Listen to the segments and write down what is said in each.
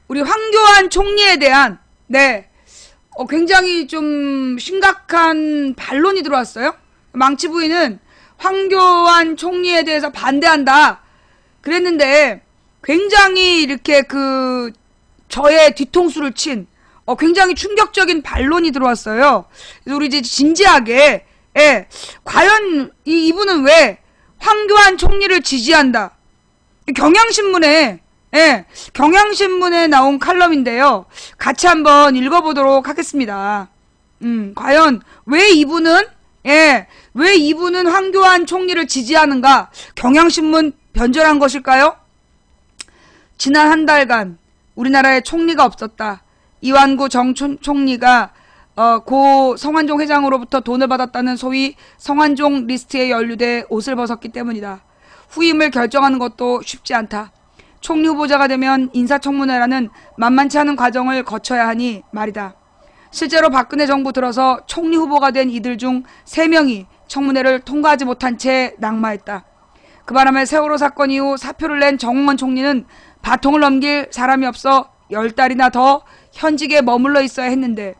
우리 황교안 총리에 대한 굉장히 좀 심각한 반론이 들어왔어요. 망치 부인은 황교안 총리에 대해서 반대한다 그랬는데 굉장히 이렇게 저의 뒤통수를 친 굉장히 충격적인 반론이 들어왔어요. 그래서 우리 이제 진지하게 과연 이분은 왜 황교안 총리를 지지한다. 경향신문에 나온 칼럼인데요. 같이 한번 읽어보도록 하겠습니다. 과연 왜 이분은 황교안 총리를 지지하는가? 경향신문 변절한 것일까요? 지난 한 달간 우리나라에 총리가 없었다. 이완구 정 총리가 고 성완종 회장으로부터 돈을 받았다는 소위 성완종 리스트에 연루돼 옷을 벗었기 때문이다. 후임을 결정하는 것도 쉽지 않다. 총리 후보자가 되면 인사청문회라는 만만치 않은 과정을 거쳐야 하니 말이다. 실제로 박근혜 정부 들어서 총리 후보가 된 이들 중 3명이 청문회를 통과하지 못한 채 낙마했다. 그 바람에 세월호 사건 이후 사표를 낸 정홍원 총리는 바통을 넘길 사람이 없어 10달이나 더 현직에 머물러 있어야 했는데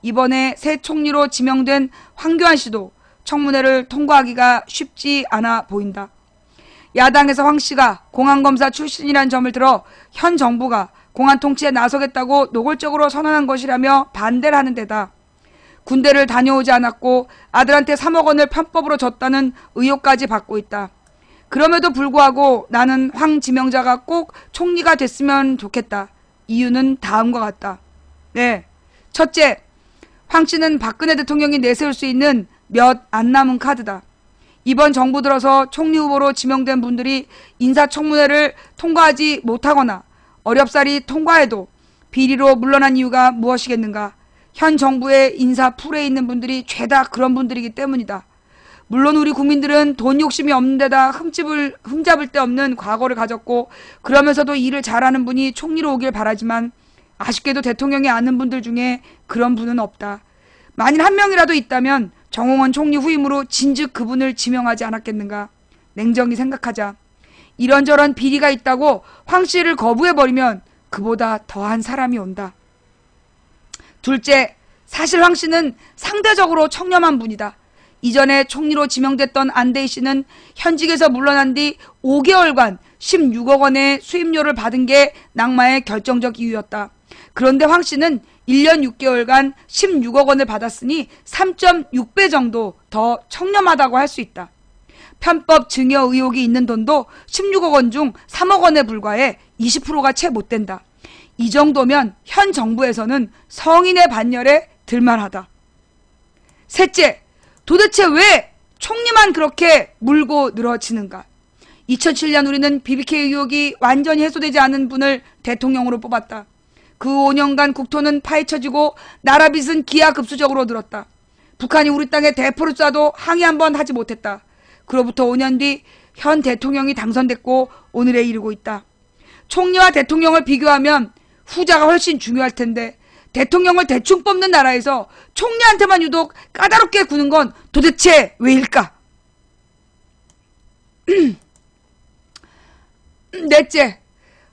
이번에 새 총리로 지명된 황교안 씨도 청문회를 통과하기가 쉽지 않아 보인다. 야당에서 황 씨가 공안검사 출신이란 점을 들어 현 정부가 공안 통치에 나서겠다고 노골적으로 선언한 것이라며 반대를 하는 데다 군대를 다녀오지 않았고 아들한테 3억 원을 편법으로 줬다는 의혹까지 받고 있다. 그럼에도 불구하고 나는 황 지명자가 꼭 총리가 됐으면 좋겠다. 이유는 다음과 같다. 첫째, 황 씨는 박근혜 대통령이 내세울 수 있는 몇 안 남은 카드다. 이번 정부 들어서 총리 후보로 지명된 분들이 인사청문회를 통과하지 못하거나 어렵사리 통과해도 비리로 물러난 이유가 무엇이겠는가? 현 정부의 인사 풀에 있는 분들이 죄다 그런 분들이기 때문이다. 물론 우리 국민들은 돈 욕심이 없는 데다 흠잡을 데 없는 과거를 가졌고 그러면서도 일을 잘하는 분이 총리로 오길 바라지만 아쉽게도 대통령이 아는 분들 중에 그런 분은 없다. 만일 한 명이라도 있다면 정홍원 총리 후임으로 진즉 그분을 지명하지 않았겠는가. 냉정히 생각하자. 이런저런 비리가 있다고 황 씨를 거부해버리면 그보다 더한 사람이 온다. 둘째, 사실 황 씨는 상대적으로 청렴한 분이다. 이전에 총리로 지명됐던 안대희 씨는 현직에서 물러난 뒤 5개월간 16억 원의 수임료를 받은 게 낙마의 결정적 이유였다. 그런데 황 씨는 1년 6개월간 16억 원을 받았으니 3.6배 정도 더 청렴하다고 할 수 있다. 편법 증여 의혹이 있는 돈도 16억 원 중 3억 원에 불과해 20%가 채 못 된다. 이 정도면 현 정부에서는 성인의 반열에 들만하다. 셋째, 도대체 왜 총리만 그렇게 물고 늘어지는가? 2007년 우리는 BBK 의혹이 완전히 해소되지 않은 분을 대통령으로 뽑았다. 그 5년간 국토는 파헤쳐지고 나라빚은 기하급수적으로 늘었다. 북한이 우리 땅에 대포를 쏴도 항의 한번 하지 못했다. 그로부터 5년 뒤 현 대통령이 당선됐고 오늘에 이르고 있다. 총리와 대통령을 비교하면 후자가 훨씬 중요할 텐데 대통령을 대충 뽑는 나라에서 총리한테만 유독 까다롭게 구는 건 도대체 왜일까? 넷째,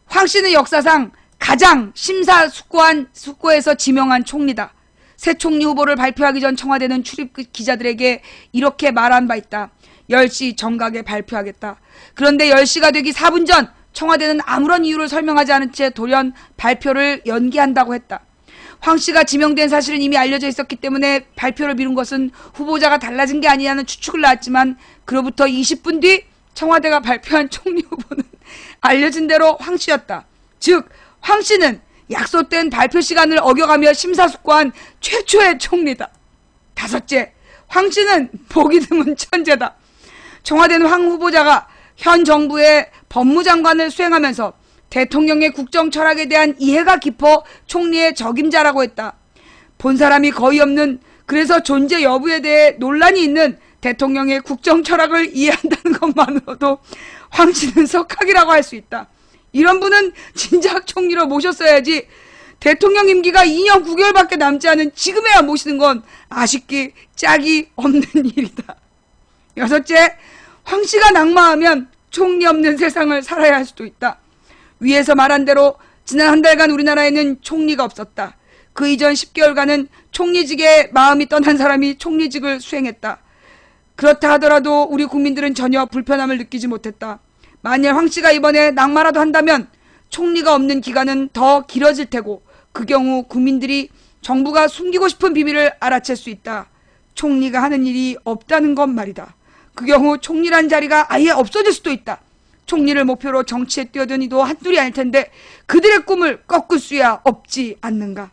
황 씨는 역사상 가장 심사숙고해서 지명한 총리다. 새 총리 후보를 발표하기 전 청와대는 출입 기자들에게 이렇게 말한 바 있다. 10시 정각에 발표하겠다. 그런데 10시가 되기 4분 전 청와대는 아무런 이유를 설명하지 않은 채 돌연 발표를 연기한다고 했다. 황 씨가 지명된 사실은 이미 알려져 있었기 때문에 발표를 미룬 것은 후보자가 달라진 게 아니냐는 추측을 낳았지만 그로부터 20분 뒤 청와대가 발표한 총리 후보는 알려진 대로 황 씨였다. 즉 황 씨는 약속된 발표 시간을 어겨가며 심사숙고한 최초의 총리다. 다섯째, 황 씨는 보기 드문 천재다. 청와대는 황 후보자가 현 정부의 법무장관을 수행하면서 대통령의 국정 철학에 대한 이해가 깊어 총리의 적임자라고 했다. 본 사람이 거의 없는, 그래서 존재 여부에 대해 논란이 있는 대통령의 국정 철학을 이해한다는 것만으로도 황 씨는 석학이라고 할 수 있다. 이런 분은 진작 총리로 모셨어야지. 대통령 임기가 2년 9개월밖에 남지 않은 지금에야 모시는 건 아쉽기 짝이 없는 일이다. 여섯째, 황 씨가 낙마하면 총리 없는 세상을 살아야 할 수도 있다. 위에서 말한 대로 지난 한 달간 우리나라에는 총리가 없었다. 그 이전 10개월간은 총리직에 마음이 떠난 사람이 총리직을 수행했다. 그렇다 하더라도 우리 국민들은 전혀 불편함을 느끼지 못했다. 만일 황 씨가 이번에 낙마라도 한다면 총리가 없는 기간은 더 길어질 테고 그 경우 국민들이 정부가 숨기고 싶은 비밀을 알아챌 수 있다. 총리가 하는 일이 없다는 것 말이다. 그 경우 총리란 자리가 아예 없어질 수도 있다. 총리를 목표로 정치에 뛰어든 이도 한둘이 아닐 텐데 그들의 꿈을 꺾을 수야 없지 않는가.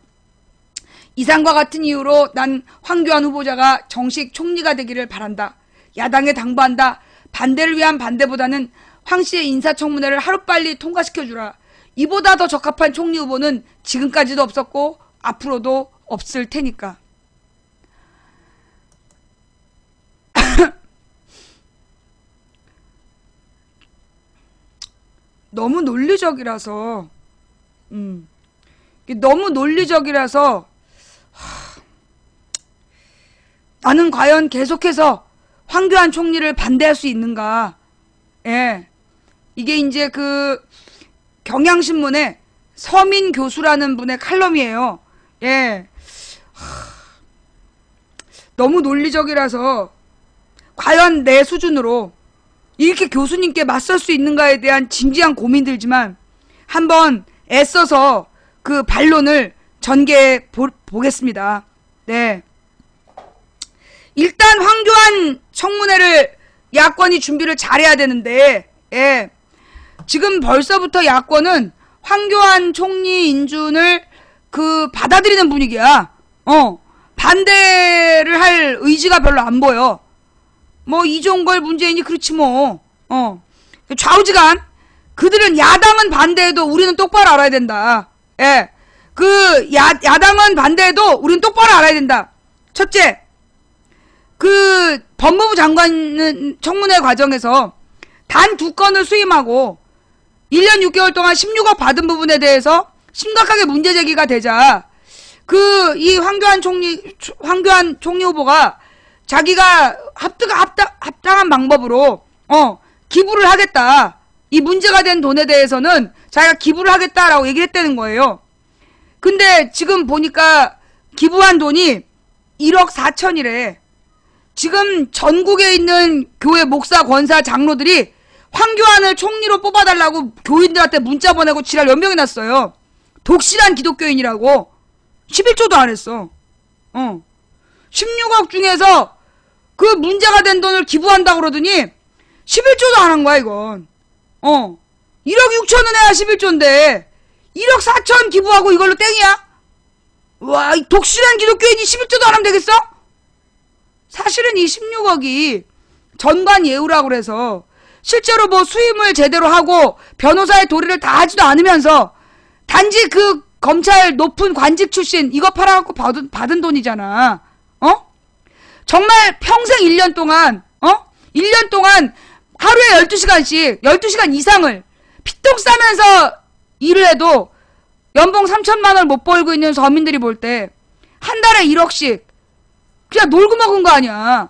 이상과 같은 이유로 난 황교안 후보자가 정식 총리가 되기를 바란다. 야당에 당부한다. 반대를 위한 반대보다는 황 씨의 인사청문회를 하루빨리 통과시켜주라. 이보다 더 적합한 총리 후보는 지금까지도 없었고 앞으로도 없을 테니까. 너무 논리적이라서 나는 과연 계속해서 황교안 총리를 반대할 수 있는가. 예. 이게 이제 그 경향신문의 서민 교수라는 분의 칼럼이에요. 예. 너무 논리적이라서 과연 내 수준으로 이렇게 교수님께 맞설 수 있는가에 대한 진지한 고민 들지만 한번 애써서 그 반론을 전개해 보겠습니다. 네. 일단 황교안 청문회를 야권이 준비를 잘해야 되는데, 예. 지금 벌써부터 야권은 황교안 총리 인준을 받아들이는 분위기야. 반대를 할 의지가 별로 안 보여. 뭐 이종걸 문재인이 그렇지 뭐. 좌우지간 그들은 야당은 반대해도 우리는 똑바로 알아야 된다. 예. 야당은 반대해도 우리는 똑바로 알아야 된다. 첫째, 법무부 장관은 청문회 과정에서 단 2건을 수임하고 1년 6개월 동안 16억 받은 부분에 대해서 심각하게 문제 제기가 되자 이 황교안 총리 후보가 자기가 합당한 방법으로 기부를 하겠다. 이 문제가 된 돈에 대해서는 자기가 기부를 하겠다라고 얘기를 했다는 거예요. 근데 지금 보니까 기부한 돈이 1억 4천이래. 지금 전국에 있는 교회 목사, 권사, 장로들이 황교안을 총리로 뽑아달라고 교인들한테 문자 보내고 지랄 연명이 났어요. 독실한 기독교인이라고. 11조도 안 했어. 16억 중에서 그 문제가 된 돈을 기부한다고 그러더니 11조도 안 한 거야 이건. 1억 6천은 해야 11조인데 1억 4천 기부하고 이걸로 땡이야? 와, 이 독실한 기독교인이 11조도 안 하면 되겠어? 사실은 이 16억이 전관 예우라고 그래서 실제로 뭐 수임을 제대로 하고 변호사의 도리를 다 하지도 않으면서 단지 그 검찰 높은 관직 출신 이거 팔아갖고 받은 돈이잖아. 정말 평생 1년 동안 1년 동안 하루에 12시간씩 12시간 이상을 피똥 싸면서 일을 해도 연봉 3천만 원을 못 벌고 있는 서민들이 볼 때 한 달에 1억씩 그냥 놀고 먹은 거 아니야.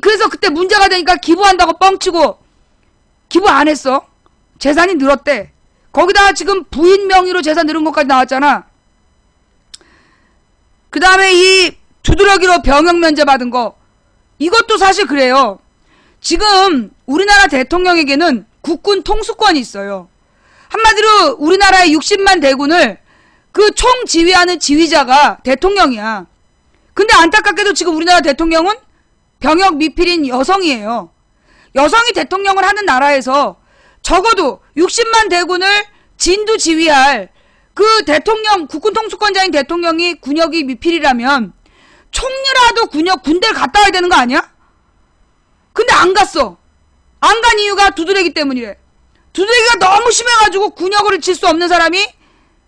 그래서 그때 문제가 되니까 기부한다고 뻥치고 기부 안 했어. 재산이 늘었대. 거기다가 지금 부인 명의로 재산 늘은 것까지 나왔잖아. 그 다음에 이 두드러기로 병역 면제 받은 거 이것도 사실 그래요. 지금 우리나라 대통령에게는 국군 통수권이 있어요. 한마디로 우리나라의 60만 대군을 그 총 지휘하는 지휘자가 대통령이야. 근데 안타깝게도 지금 우리나라 대통령은 병역 미필인 여성이에요. 여성이 대통령을 하는 나라에서 적어도 60만 대군을 진두 지휘할 그 대통령, 국군 통수권자인 대통령이 군역이 미필이라면 총리라도 군대를 갔다 와야 되는 거 아니야? 근데 안 갔어. 안 간 이유가 두드러기 때문이래. 두드러기가 너무 심해가지고 군역을 칠 수 없는 사람이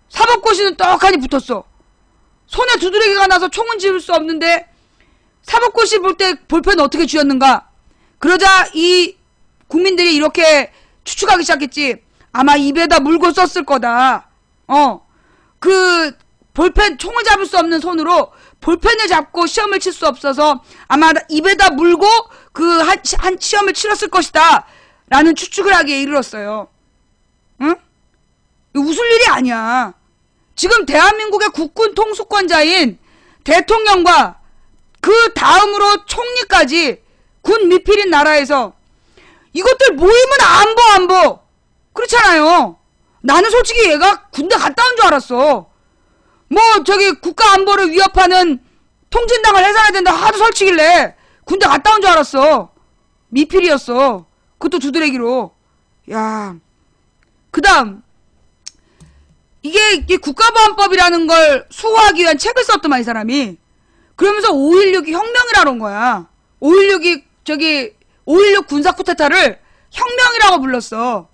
사법고시는 떡하니 붙었어. 손에 두드러기가 나서 총은 쥐을 수 없는데 사법고시 볼 때 볼펜 어떻게 쥐었는가? 그러자 이 국민들이 이렇게 추측하기 시작했지. 아마 입에다 물고 썼을 거다. 그 볼펜, 총을 잡을 수 없는 손으로 볼펜을 잡고 시험을 칠 수 없어서 아마 입에다 물고 한 시험을 치렀을 것이다 라는 추측을 하기에 이르렀어요. 응? 아니야. 지금 대한민국의 국군 통수권자인 대통령과 그 다음으로 총리까지 군 미필인 나라에서 이것들 모이면 안보 그렇잖아요. 나는 솔직히 얘가 군대 갔다 온 줄 알았어. 뭐 저기 국가 안보를 위협하는 통진당을 해산해야 된다 하도 설치길래 군대 갔다 온 줄 알았어. 미필이었어. 그것도 두드레기로. 야, 그 다음 이게 국가보안법이라는 걸 수호하기 위한 책을 썼더만 이 사람이. 그러면서 5.16이 혁명이라는 온 거야. 5.16 군사 쿠데타를 혁명이라고 불렀어.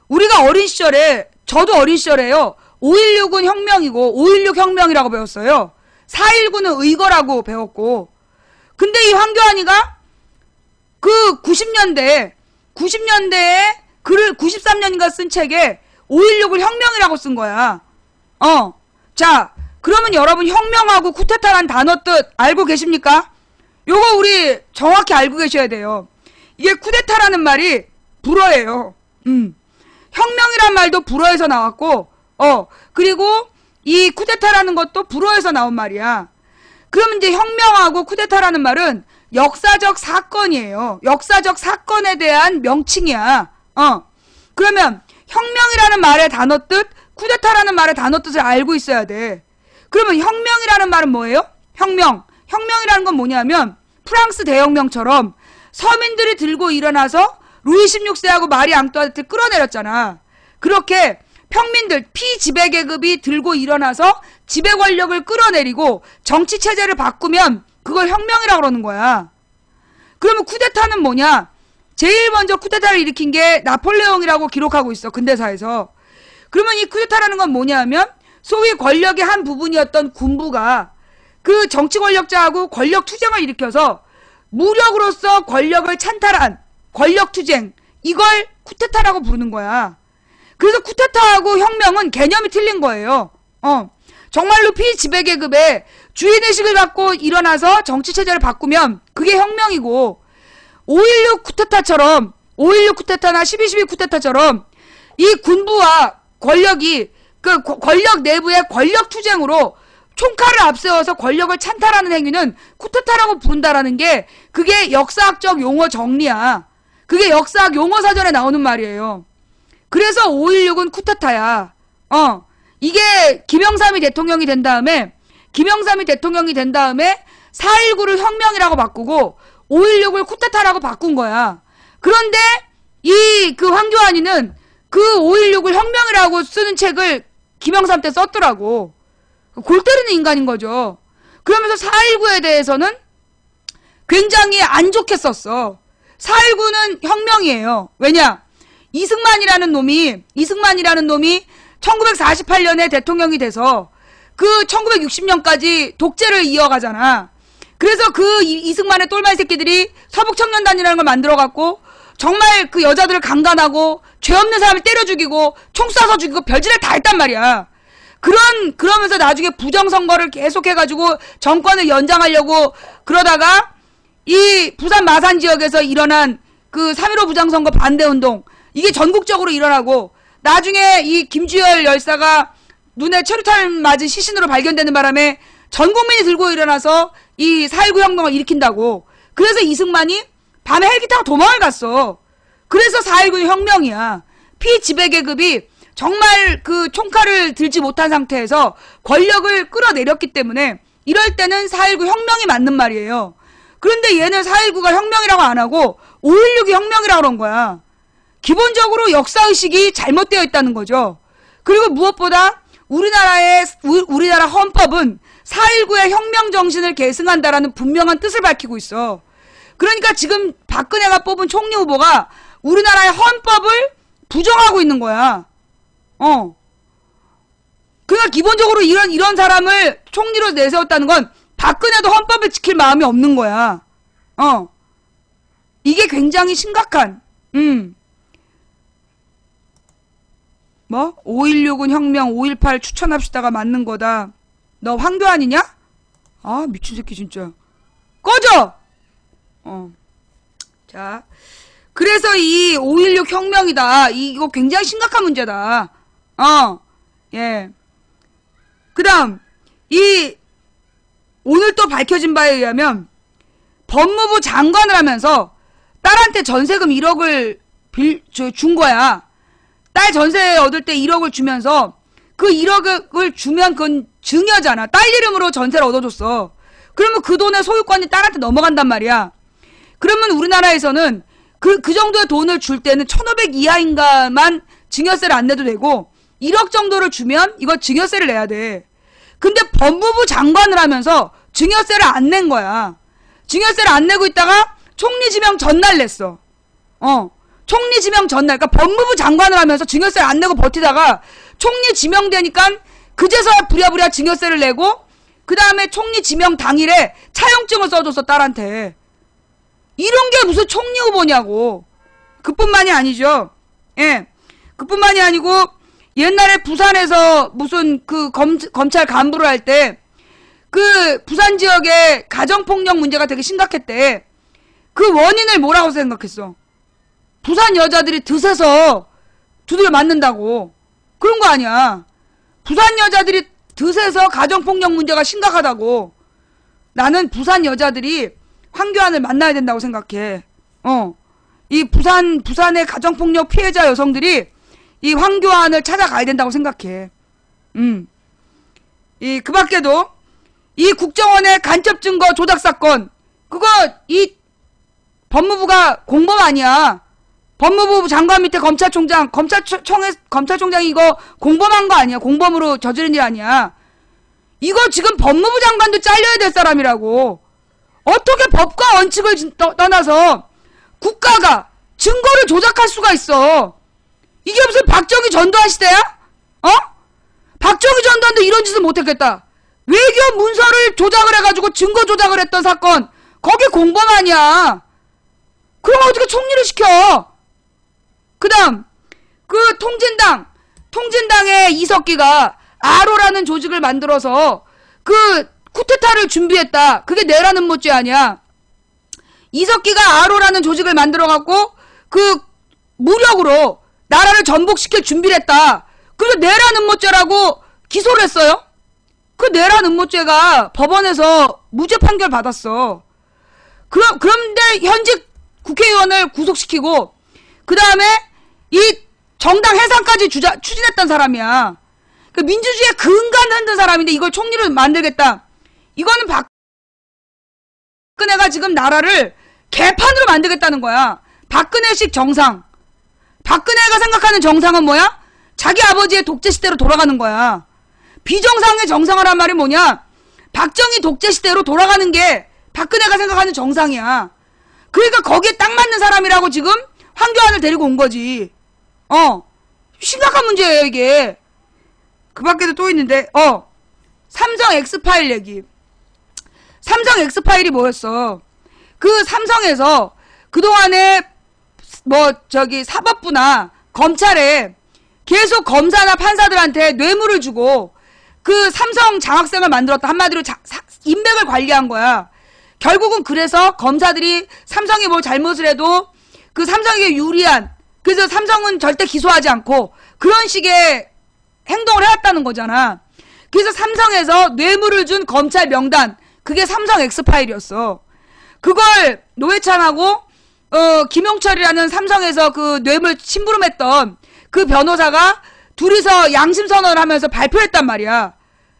우리가 어린 시절에, 저도 어린 시절에요, 5.16은 혁명이고 5.16 혁명이라고 배웠어요. 4.19는 의거라고 배웠고. 근데 이 황교안이가 그 90년대에 글을 93년인가 쓴 책에 5.16을 혁명이라고 쓴 거야. 자, 그러면 여러분 혁명하고 쿠데타란 단어 뜻 알고 계십니까? 요거 우리 정확히 알고 계셔야 돼요. 이게 쿠데타라는 말이 불어예요. 혁명이란 말도 불어에서 나왔고, 그리고 이 쿠데타라는 것도 불어에서 나온 말이야. 그러면 이제 혁명하고 쿠데타라는 말은 역사적 사건이에요. 역사적 사건에 대한 명칭이야. 그러면 혁명이라는 말의 단어 뜻, 쿠데타라는 말의 단어 뜻을 알고 있어야 돼. 그러면 혁명이라는 말은 뭐예요? 혁명이라는 건 뭐냐면 프랑스 대혁명처럼 서민들이 들고 일어나서 루이 16세하고 마리 앙뚜아네트를 끌어내렸잖아. 그렇게 평민들, 피지배계급이 들고 일어나서 지배 권력을 끌어내리고 정치체제를 바꾸면 그걸 혁명이라고 그러는 거야. 그러면 쿠데타는 뭐냐? 제일 먼저 쿠데타를 일으킨 게 나폴레옹이라고 기록하고 있어, 근대사에서. 그러면 이 쿠데타라는 건 뭐냐 하면 소위 권력의 한 부분이었던 군부가 그 정치 권력자하고 권력 투쟁을 일으켜서 무력으로서 권력을 찬탈한 권력 투쟁, 이걸 쿠데타라고 부르는 거야. 그래서 쿠데타하고 혁명은 개념이 틀린 거예요. 정말로 피지배계급의 주인의식을 갖고 일어나서 정치체제를 바꾸면 그게 혁명이고, 5.16 쿠데타처럼, 5.16 쿠데타나 12.12 쿠데타처럼 이 군부와 권력이 그 권력 내부의 권력 투쟁으로 총칼을 앞세워서 권력을 찬탈하는 행위는 쿠데타라고 부른다라는 게 그게 역사학적 용어 정리야. 그게 역사학 용어사전에 나오는 말이에요. 그래서 5.16은 쿠데타야. 이게 김영삼이 대통령이 된 다음에 4.19를 혁명이라고 바꾸고 5.16을 쿠데타라고 바꾼 거야. 그런데 그 황교안이는 그 5.16을 혁명이라고 쓰는 책을 김영삼 때 썼더라고. 골 때리는 인간인 거죠. 그러면서 4.19에 대해서는 굉장히 안 좋게 썼어. 4.19는 혁명이에요. 왜냐? 이승만이라는 놈이 1948년에 대통령이 돼서 그 1960년까지 독재를 이어가잖아. 그래서 그 이승만의 똘마이 새끼들이 서북청년단이라는 걸 만들어갖고 정말 그 여자들을 강간하고 죄 없는 사람을 때려 죽이고 총 쏴서 죽이고 별짓을 다 했단 말이야. 그러면서 나중에 부정선거를 계속해가지고 정권을 연장하려고 그러다가 이 부산 마산 지역에서 일어난 그 3.15 부정선거 반대운동, 이게 전국적으로 일어나고 나중에 이 김주열 열사가 눈에 철유탄 맞은 시신으로 발견되는 바람에 전 국민이 들고 일어나서 이 4.19 혁명을 일으킨다고. 그래서 이승만이 밤에 헬기 타고 도망을 갔어. 그래서 4.19는 혁명이야. 피지배계급이 정말 그 총칼을 들지 못한 상태에서 권력을 끌어내렸기 때문에 이럴 때는 4.19 혁명이 맞는 말이에요. 그런데 얘는 4.19가 혁명이라고 안 하고 5.16이 혁명이라고 그런 거야. 기본적으로 역사의식이 잘못되어 있다는 거죠. 그리고 무엇보다 우리나라 헌법은 4.19의 혁명 정신을 계승한다라는 분명한 뜻을 밝히고 있어. 그러니까 지금 박근혜가 뽑은 총리 후보가 우리나라의 헌법을 부정하고 있는 거야. 그러니까 기본적으로 이런 사람을 총리로 내세웠다는 건 박근혜도 헌법을 지킬 마음이 없는 거야. 이게 굉장히 심각한, 5.16은 혁명, 5.18 추천합시다가 맞는 거다. 너 황교안이냐? 아, 미친 새끼 진짜. 꺼져! 자, 그래서 이 5.16 혁명이다. 이거 굉장히 심각한 문제다. 예. 그 다음, 오늘 또 밝혀진 바에 의하면, 법무부 장관을 하면서, 딸한테 전세금 1억을 준 거야. 딸 전세 얻을 때 1억을 주면서, 그 1억을 주면 그건 증여잖아. 딸 이름으로 전세를 얻어줬어. 그러면 그 돈의 소유권이 딸한테 넘어간단 말이야. 그러면 우리나라에서는 그 정도의 돈을 줄 때는 1,500 이하인가만 증여세를 안 내도 되고 1억 정도를 주면 이거 증여세를 내야 돼. 근데 법무부 장관을 하면서 증여세를 안 낸 거야. 증여세를 안 내고 있다가 총리 지명 전날 냈어. 총리 지명 전날. 그러니까 법무부 장관을 하면서 증여세를 안 내고 버티다가 총리 지명되니까 그제서야 부랴부랴 증여세를 내고 그 다음에 총리 지명 당일에 차용증을 써줬어, 딸한테. 이런 게 무슨 총리 후보냐고. 그뿐만이 아니죠. 예. 그뿐만이 아니고 옛날에 부산에서 무슨 그 검찰 간부를 할 때 그 부산 지역에 가정폭력 문제가 되게 심각했대. 그 원인을 뭐라고 생각했어? 부산 여자들이 드세서 두들겨 맞는다고. 그런 거 아니야. 부산 여자들이 드세서 가정폭력 문제가 심각하다고. 나는 부산 여자들이 황교안을 만나야 된다고 생각해. 이 부산의 가정폭력 피해자 여성들이 이 황교안을 찾아가야 된다고 생각해. 그 밖에도 이 국정원의 간첩 증거 조작 사건, 그거 이 법무부가 공범 아니야. 법무부 장관 밑에 검찰총장이 이거 공범한 거 아니야. 공범으로 저지른 일 아니야. 이거 지금 법무부 장관도 잘려야 될 사람이라고. 어떻게 법과 원칙을 떠나서 국가가 증거를 조작할 수가 있어. 이게 무슨 박정희 전두환 시대야? 박정희 전두환도 이런 짓을 못했겠다. 외교 문서를 조작을 해가지고 증거 조작을 했던 사건, 거기 공범 아니야. 그럼 어떻게 총리를 시켜? 그 다음, 그 통진당의 이석기가 아로라는 조직을 만들어서 그 쿠데타를 준비했다. 그게 내라는 못죄 아니야. 이석기가 아로라는 조직을 만들어갖고 그 무력으로 나라를 전복시킬 준비를 했다. 그래서 내라는 못죄라고 기소를 했어요. 그 내라는 못죄가 법원에서 무죄 판결 받았어. 그런데 현직 국회의원을 구속시키고 그 다음에 이 정당 해산까지 추진했던 사람이야. 그 민주주의의 근간을 흔든 사람인데 이걸 총리로 만들겠다. 이거는 박근혜가 지금 나라를 개판으로 만들겠다는 거야. 박근혜식 정상. 박근혜가 생각하는 정상은 뭐야? 자기 아버지의 독재 시대로 돌아가는 거야. 비정상의 정상이란 말이 뭐냐? 박정희 독재 시대로 돌아가는 게 박근혜가 생각하는 정상이야. 그러니까 거기에 딱 맞는 사람이라고 지금 황교안을 데리고 온 거지. 심각한 문제예요, 이게. 그 밖에도 또 있는데, 삼성 X파일 얘기. 삼성 X파일이 뭐였어? 그 삼성에서 그동안에 사법부나 검찰에 계속 검사나 판사들한테 뇌물을 주고 그 삼성 장학생을 만들었다. 한마디로 인맥을 관리한 거야. 결국은 그래서 검사들이 삼성이 뭘 잘못을 해도 그 삼성에게 유리한, 그래서 삼성은 절대 기소하지 않고 그런 식의 행동을 해왔다는 거잖아. 그래서 삼성에서 뇌물을 준 검찰 명단, 그게 삼성 X파일이었어. 그걸 노회찬하고 김용철이라는 삼성에서 그 뇌물 심부름했던 그 변호사가 둘이서 양심선언을 하면서 발표했단 말이야.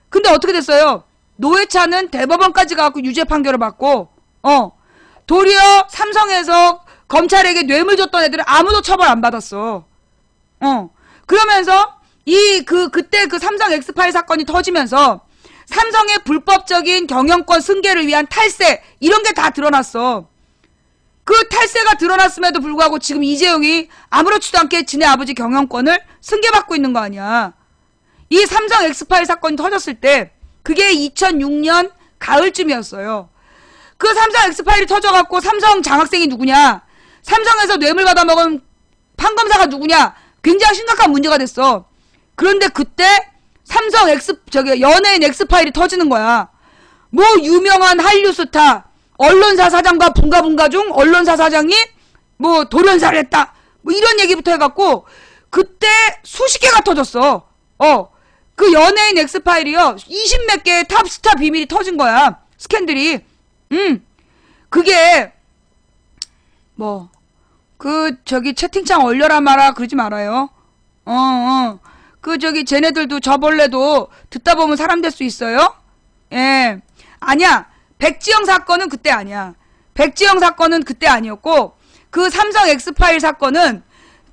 근데 어떻게 됐어요? 노회찬은 대법원까지 가고 유죄 판결을 받고 도리어 삼성에서 검찰에게 뇌물 줬던 애들은 아무도 처벌 안 받았어. 그러면서 그때 그 삼성 X파일 사건이 터지면서 삼성의 불법적인 경영권 승계를 위한 탈세, 이런 게 다 드러났어. 그 탈세가 드러났음에도 불구하고 지금 이재용이 아무렇지도 않게 지네 아버지 경영권을 승계받고 있는 거 아니야. 이 삼성 X파일 사건이 터졌을 때 그게 2006년 가을쯤이었어요. 그 삼성 X파일이 터져갖고 삼성 장학생이 누구냐, 삼성에서 뇌물 받아먹은 판검사가 누구냐, 굉장히 심각한 문제가 됐어. 그런데 그때 삼성 연예인 X파일이 터지는 거야. 뭐 유명한 한류 스타, 언론사 사장과 분가분가 중 언론사 사장이 뭐 돌연사를 했다, 뭐 이런 얘기부터 해갖고 그때 수십 개가 터졌어. 그 연예인 엑스파일이요. 20몇 개의 탑스타 비밀이 터진 거야. 스캔들이. 그게 채팅창 얼려라 마라 그러지 말아요. 쟤네들도 저벌레도 듣다 보면 사람 될 수 있어요? 예. 아니야. 백지영 사건은 그때 아니야. 백지영 사건은 그때 아니었고, 그 삼성 엑스파일 사건은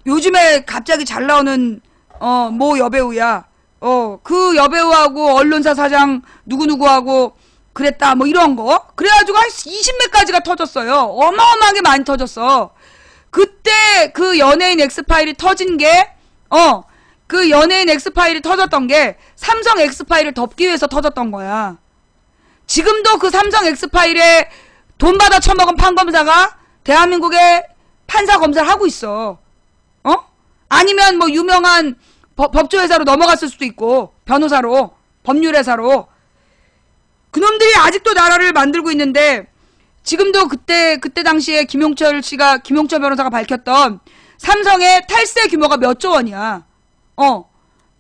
요즘에 갑자기 잘 나오는, 모 여배우야. 그 여배우하고 언론사 사장 누구누구하고 그랬다, 뭐 이런 거. 그래가지고 한 20몇 가지가 터졌어요. 어마어마하게 많이 터졌어. 그때 그 연예인 엑스파일이 터진 게, 그 연예인 엑스파일이 터졌던 게 삼성 엑스파일을 덮기 위해서 터졌던 거야. 지금도 그 삼성 엑스파일에 돈 받아 처먹은 판검사가 대한민국의 판사 검사를 하고 있어. 아니면 뭐 유명한 법조회사로 넘어갔을 수도 있고, 변호사로, 법률회사로. 그놈들이 아직도 나라를 만들고 있는데, 지금도 그때 당시에 김용철 변호사가 밝혔던 삼성의 탈세 규모가 몇 조 원이야.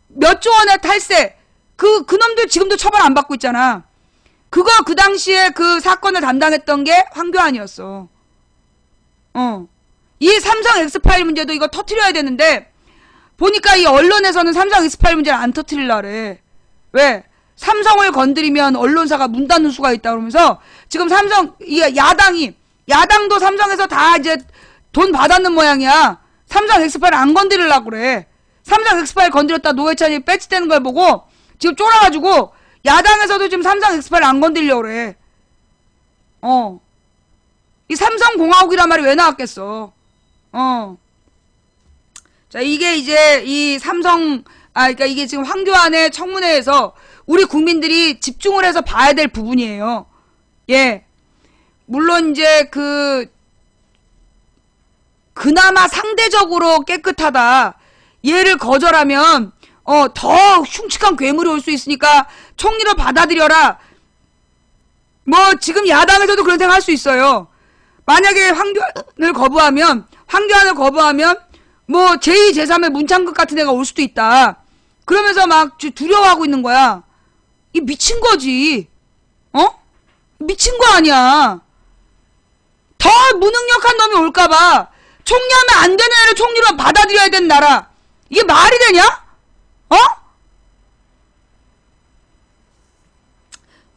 몇 조 원의 탈세. 그놈들 지금도 처벌 안 받고 있잖아. 그 당시에 그 사건을 담당했던 게 황교안이었어. 이 삼성 엑스파일 문제도 이거 터트려야 되는데, 보니까 이 언론에서는 삼성 엑스파일 문제를 안 터트리려 그래. 왜? 삼성을 건드리면 언론사가 문 닫는 수가 있다 그러면서, 지금 야당도 삼성에서 다 이제 돈 받았는 모양이야. 삼성 엑스파일 안 건드리려고 그래. 삼성 엑스파일 건드렸다 노회찬이 배치되는 걸 보고 지금 쫄아가지고 야당에서도 지금 삼성 엑스파일 안 건드리려고 그래. 이 삼성공화국이란 말이 왜 나왔겠어. 자, 이게 이제 이 그러니까 이게 지금 황교안의 청문회에서 우리 국민들이 집중을 해서 봐야 될 부분이에요. 예. 물론 이제 그나마 상대적으로 깨끗하다. 얘를 거절하면 더 흉측한 괴물이 올 수 있으니까 총리로 받아들여라. 뭐 지금 야당에서도 그런 생각 할 수 있어요. 만약에 황교안을 거부하면 뭐 제2, 제3의 문창극 같은 애가 올 수도 있다. 그러면서 막 두려워하고 있는 거야. 이 미친 거지. 미친 거 아니야. 더 무능력한 놈이 올까봐 총리하면 안 되는 애를 총리로 받아들여야 되는 나라. 이게 말이 되냐?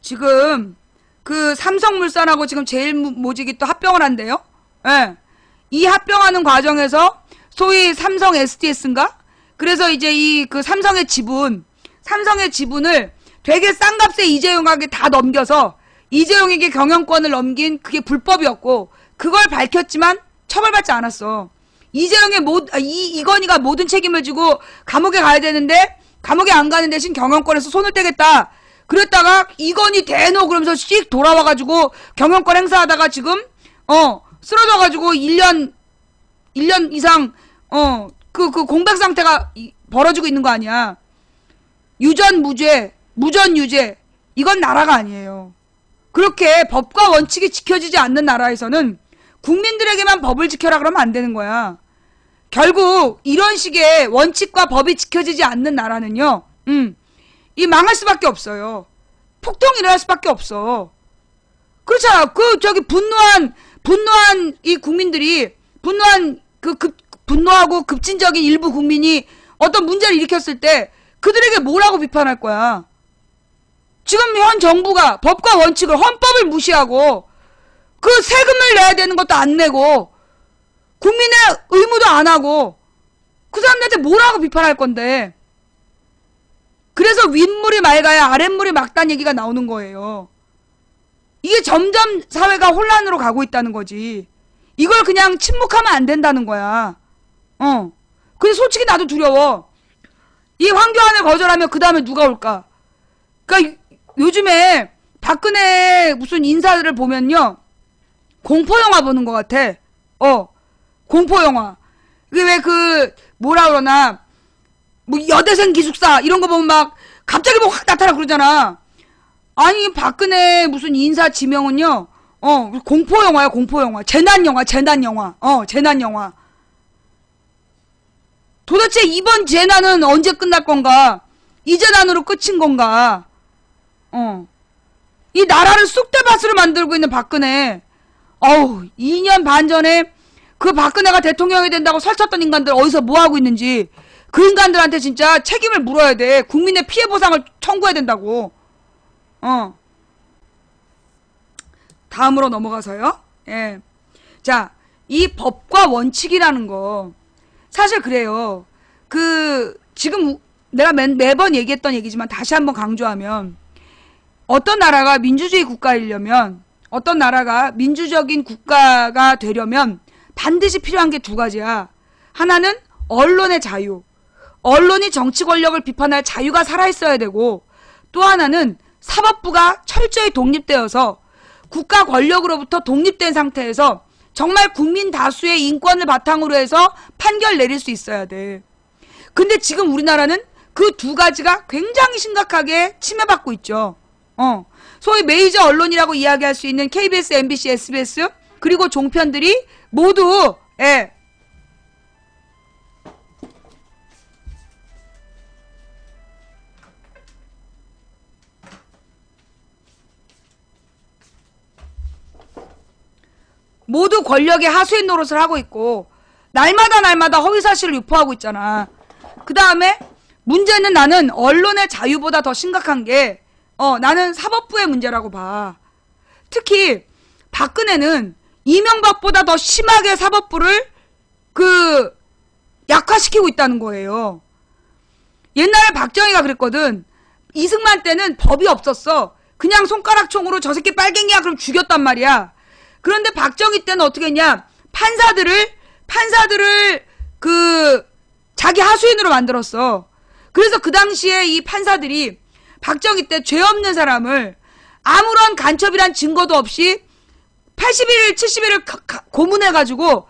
지금 그 삼성물산하고 지금 제일모직이 또 합병을 한대요. 예. 이 합병하는 과정에서 소위 삼성 STS인가? 그래서 이제 그 삼성의 지분을 되게 싼 값에 이재용에게 다 넘겨서 이재용에게 경영권을 넘긴 그게 불법이었고, 그걸 밝혔지만 처벌받지 않았어. 이건희가 모든 책임을 지고 감옥에 가야 되는데 감옥에 안 가는 대신 경영권에서 손을 떼겠다. 그랬다가 이건희 대노 그러면서 씩 돌아와가지고 경영권 행사하다가 지금 쓰러져가지고 1년 이상 그 공백 상태가 벌어지고 있는 거 아니야. 유전 무죄, 무전 유죄, 이건 나라가 아니에요. 그렇게 법과 원칙이 지켜지지 않는 나라에서는 국민들에게만 법을 지켜라 그러면 안 되는 거야. 결국 이런 식의 원칙과 법이 지켜지지 않는 나라는요, 이 망할 수밖에 없어요. 폭동이 일어날 수밖에 없어. 그렇잖아. 분노한 이 국민들이, 분노하고 급진적인 일부 국민이 어떤 문제를 일으켰을 때 그들에게 뭐라고 비판할 거야. 지금 현 정부가 법과 원칙을, 헌법을 무시하고 그 세금을 내야 되는 것도 안 내고 국민의 의무도 안 하고 그 사람들한테 뭐라고 비판할 건데. 그래서 윗물이 맑아야 아랫물이 맑다는 얘기가 나오는 거예요. 이게 점점 사회가 혼란으로 가고 있다는 거지. 이걸 그냥 침묵하면 안 된다는 거야. 근데 솔직히 나도 두려워. 이 황교안을 거절하면 그 다음에 누가 올까? 그러니까 요즘에 박근혜 무슨 인사를 보면요, 공포영화 보는 것 같아. 공포영화. 이게 왜 뭐라 그러나, 뭐 여대생 기숙사 이런 거 보면 막 갑자기 뭐 확 나타나 그러잖아. 아니 박근혜 무슨 인사 지명은요, 공포영화야, 공포영화. 재난영화. 재난영화. 도대체 이번 재난은 언제 끝날 건가? 이 재단으로 끝인 건가? 이 나라를 쑥대밭으로 만들고 있는 박근혜. 2년 반 전에 그 박근혜가 대통령이 된다고 설쳤던 인간들 어디서 뭐 하고 있는지 그 인간들한테 진짜 책임을 물어야 돼. 국민의 피해 보상을 청구해야 된다고. 다음으로 넘어가서요. 예. 자, 이 법과 원칙이라는 거 사실 그래요. 지금 내가 매번 얘기했던 얘기지만 다시 한번 강조하면 어떤 나라가 민주주의 국가이려면 어떤 나라가 민주적인 국가가 되려면 반드시 필요한 게 두 가지야. 하나는 언론의 자유. 언론이 정치 권력을 비판할 자유가 살아있어야 되고 또 하나는 사법부가 철저히 독립되어서 국가 권력으로부터 독립된 상태에서 정말 국민 다수의 인권을 바탕으로 해서 판결 내릴 수 있어야 돼. 근데 지금 우리나라는 그 두 가지가 굉장히 심각하게 침해받고 있죠. 소위 메이저 언론이라고 이야기할 수 있는 KBS, MBC, SBS 그리고 종편들이 모두 모두 권력의 하수인 노릇을 하고 있고 날마다 허위사실을 유포하고 있잖아. 그 다음에 문제는 나는 언론의 자유보다 더 심각한 게 나는 사법부의 문제라고 봐. 특히 박근혜는 이명박보다 더 심하게 사법부를 약화시키고 있다는 거예요. 옛날에 박정희가 그랬거든. 이승만 때는 법이 없었어. 그냥 손가락총으로 저 새끼 빨갱이야 그럼 죽였단 말이야. 그런데 박정희 때는 어떻게 했냐? 판사들을 자기 하수인으로 만들었어. 그래서 그 당시에 이 판사들이 박정희 때 죄 없는 사람을 아무런 간첩이란 증거도 없이 80일, 70일을 고문해가지고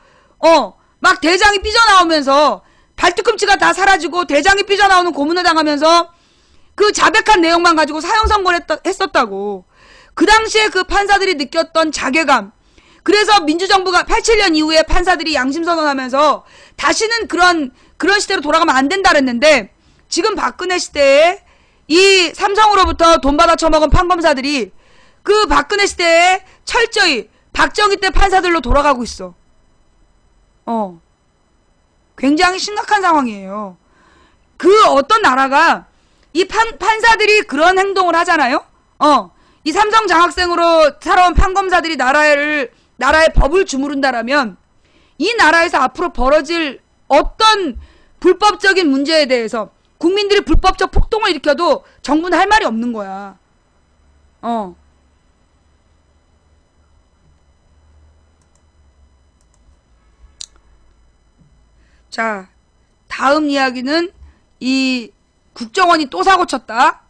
막 대장이 삐져나오면서 발뒤꿈치가 다 사라지고 대장이 삐져나오는 고문을 당하면서 그 자백한 내용만 가지고 사형 선고를 했었다고. 그 당시에 그 판사들이 느꼈던 자괴감. 그래서 민주정부가 87년 이후에 판사들이 양심선언하면서 다시는 그런 시대로 돌아가면 안 된다 그랬는데 지금 박근혜 시대에 이 삼성으로부터 돈 받아 처먹은 판검사들이 그 박근혜 시대에 철저히 박정희 때 판사들로 돌아가고 있어. 굉장히 심각한 상황이에요. 그 어떤 나라가 이 판사들이 그런 행동을 하잖아요. 이 삼성 장학생으로 살아온 판검사들이 나라의 법을 주무른다라면 이 나라에서 앞으로 벌어질 어떤 불법적인 문제에 대해서 국민들이 불법적 폭동을 일으켜도 정부는 할 말이 없는 거야. 자, 다음 이야기는 이 국정원이 또 사고 쳤다.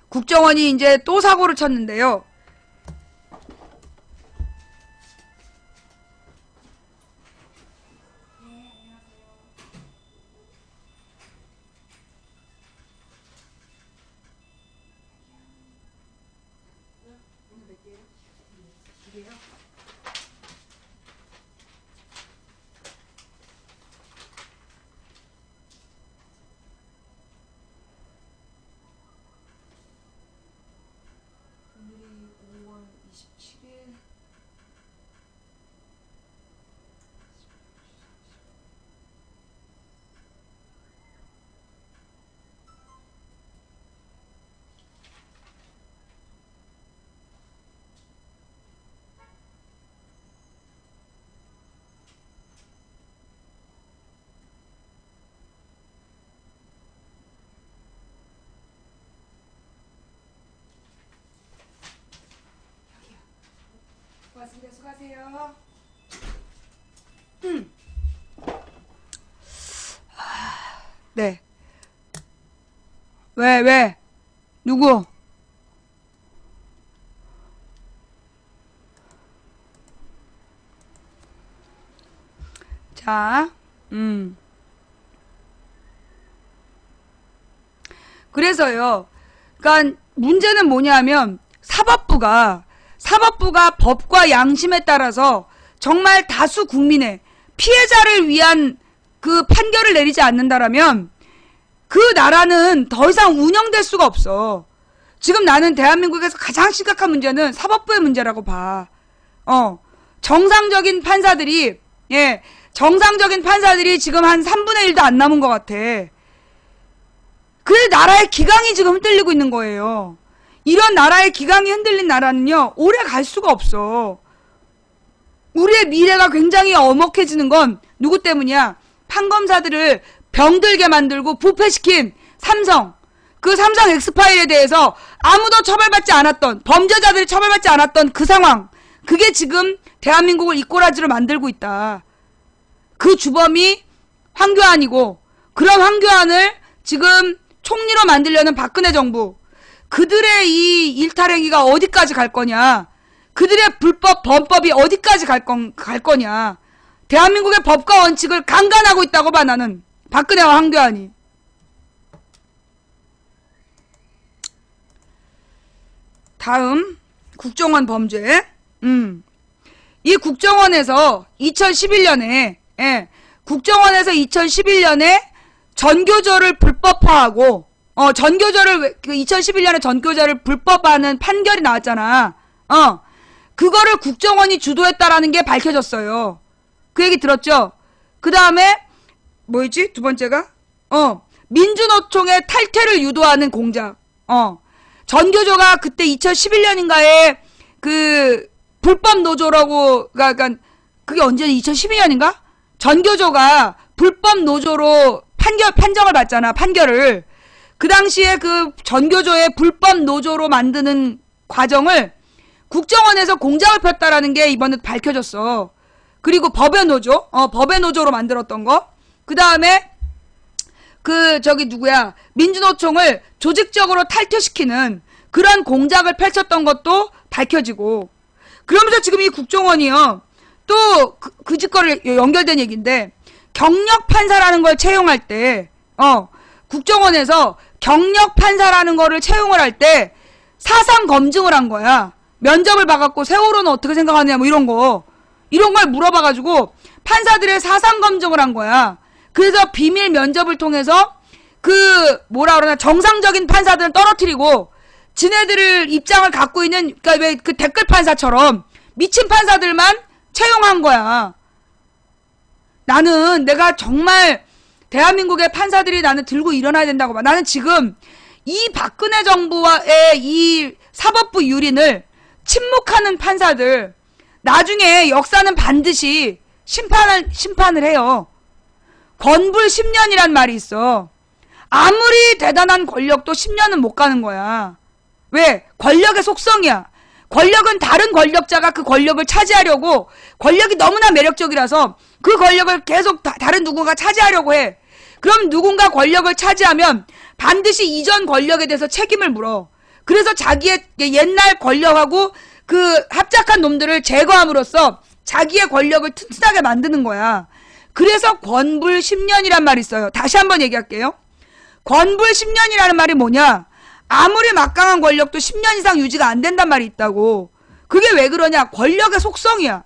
국정원이 이제 또 사고를 쳤는데요. 고맙습니다. 수고하세요. 네. 왜? 누구? 자, 그래서요. 그러니까 문제는 뭐냐면 사법부가 법과 양심에 따라서 정말 다수 국민의 피해자를 위한 그 판결을 내리지 않는다라면 그 나라는 더 이상 운영될 수가 없어. 지금 나는 대한민국에서 가장 심각한 문제는 사법부의 문제라고 봐. 정상적인 판사들이, 정상적인 판사들이 지금 한 3분의 1도 안 남은 것 같아. 그래서 나라의 기강이 지금 흔들리고 있는 거예요. 이런 나라의 기강이 흔들린 나라는요, 오래 갈 수가 없어. 우리의 미래가 굉장히 엄혹해지는 건 누구 때문이야? 판검사들을 병들게 만들고 부패시킨 삼성. 그 삼성 엑스파일에 대해서 아무도 처벌받지 않았던, 범죄자들이 처벌받지 않았던 그 상황. 그게 지금 대한민국을 이꼬라지로 만들고 있다. 그 주범이 황교안이고, 그런 황교안을 지금 총리로 만들려는 박근혜 정부. 그들의 이 일탈행위가 어디까지 갈 거냐. 그들의 불법 범법이 어디까지 갈 거냐. 대한민국의 법과 원칙을 강간하고 있다고 봐, 나는. 박근혜와 황교안이. 다음 국정원 범죄. 이 국정원에서 2011년에 국정원에서 2011년에 전교조를 불법화하고 전교조를 2011년에 전교조를 불법화하는 판결이 나왔잖아. 그거를 국정원이 주도했다라는 게 밝혀졌어요. 그 얘기 들었죠? 그 다음에 뭐였지? 두 번째가 민주노총의 탈퇴를 유도하는 공작. 전교조가 그때 2011년인가에 그 불법 노조라고, 그러니까 그게 언제 2012년인가? 전교조가 불법 노조로 판정을 받잖아. 판결을. 그 당시에 그 전교조의 불법 노조로 만드는 과정을 국정원에서 공작을 폈다라는 게 이번에 밝혀졌어. 그리고 법의 노조, 법의 노조로 만들었던 거. 그 다음에 누구야, 민주노총을 조직적으로 탈퇴시키는 그런 공작을 펼쳤던 것도 밝혀지고, 그러면서 지금 이 국정원이요, 또 그 짓거리 연결된 얘기인데, 경력 판사라는 걸 채용할 때, 국정원에서 경력 판사라는 거를 채용을 할 때 사상 검증을 한 거야. 면접을 봐갖고 세월호는 어떻게 생각하느냐, 뭐 이런 걸 물어봐가지고 판사들의 사상 검증을 한 거야. 그래서 비밀 면접을 통해서 정상적인 판사들은 떨어뜨리고, 지네들 입장을 갖고 있는, 그러니까 왜 그 댓글 판사처럼 미친 판사들만 채용한 거야. 나는 내가 정말 대한민국의 판사들이 나는 들고 일어나야 된다고 봐. 나는 지금 이 박근혜 정부와의 이 사법부 유린을 침묵하는 판사들, 나중에 역사는 반드시 심판을 해요. 건불 10년이란 말이 있어. 아무리 대단한 권력도 10년은 못 가는 거야. 왜? 권력의 속성이야. 권력은 다른 권력자가 그 권력을 차지하려고, 권력이 너무나 매력적이라서 그 권력을 계속 다른 누군가 차지하려고 해. 그럼 누군가 권력을 차지하면 반드시 이전 권력에 대해서 책임을 물어. 그래서 자기의 옛날 권력하고 그 합작한 놈들을 제거함으로써 자기의 권력을 튼튼하게 만드는 거야. 그래서 권불 10년이란 말이 있어요. 다시 한번 얘기할게요. 권불 10년이라는 말이 뭐냐? 아무리 막강한 권력도 10년 이상 유지가 안 된단 말이 있다고. 그게 왜 그러냐? 권력의 속성이야.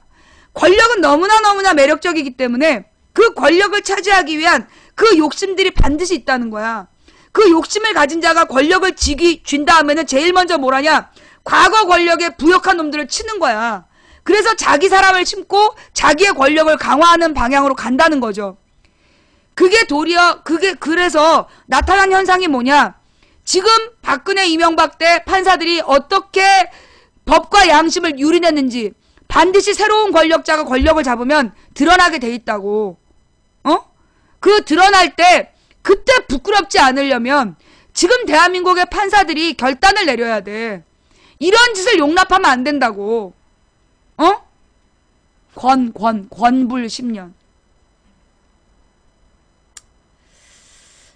권력은 너무나 매력적이기 때문에 그 권력을 차지하기 위한 그 욕심들이 반드시 있다는 거야. 그 욕심을 가진 자가 권력을 쥔 다음에는 제일 먼저 뭘 하냐? 과거 권력에 부역한 놈들을 치는 거야. 그래서 자기 사람을 심고 자기의 권력을 강화하는 방향으로 간다는 거죠. 그래서 나타난 현상이 뭐냐? 지금 박근혜 이명박 때 판사들이 어떻게 법과 양심을 유린했는지 반드시 새로운 권력자가 권력을 잡으면 드러나게 돼 있다고. 그 드러날 때 그때 부끄럽지 않으려면 지금 대한민국의 판사들이 결단을 내려야 돼. 이런 짓을 용납하면 안 된다고. 권불 10년.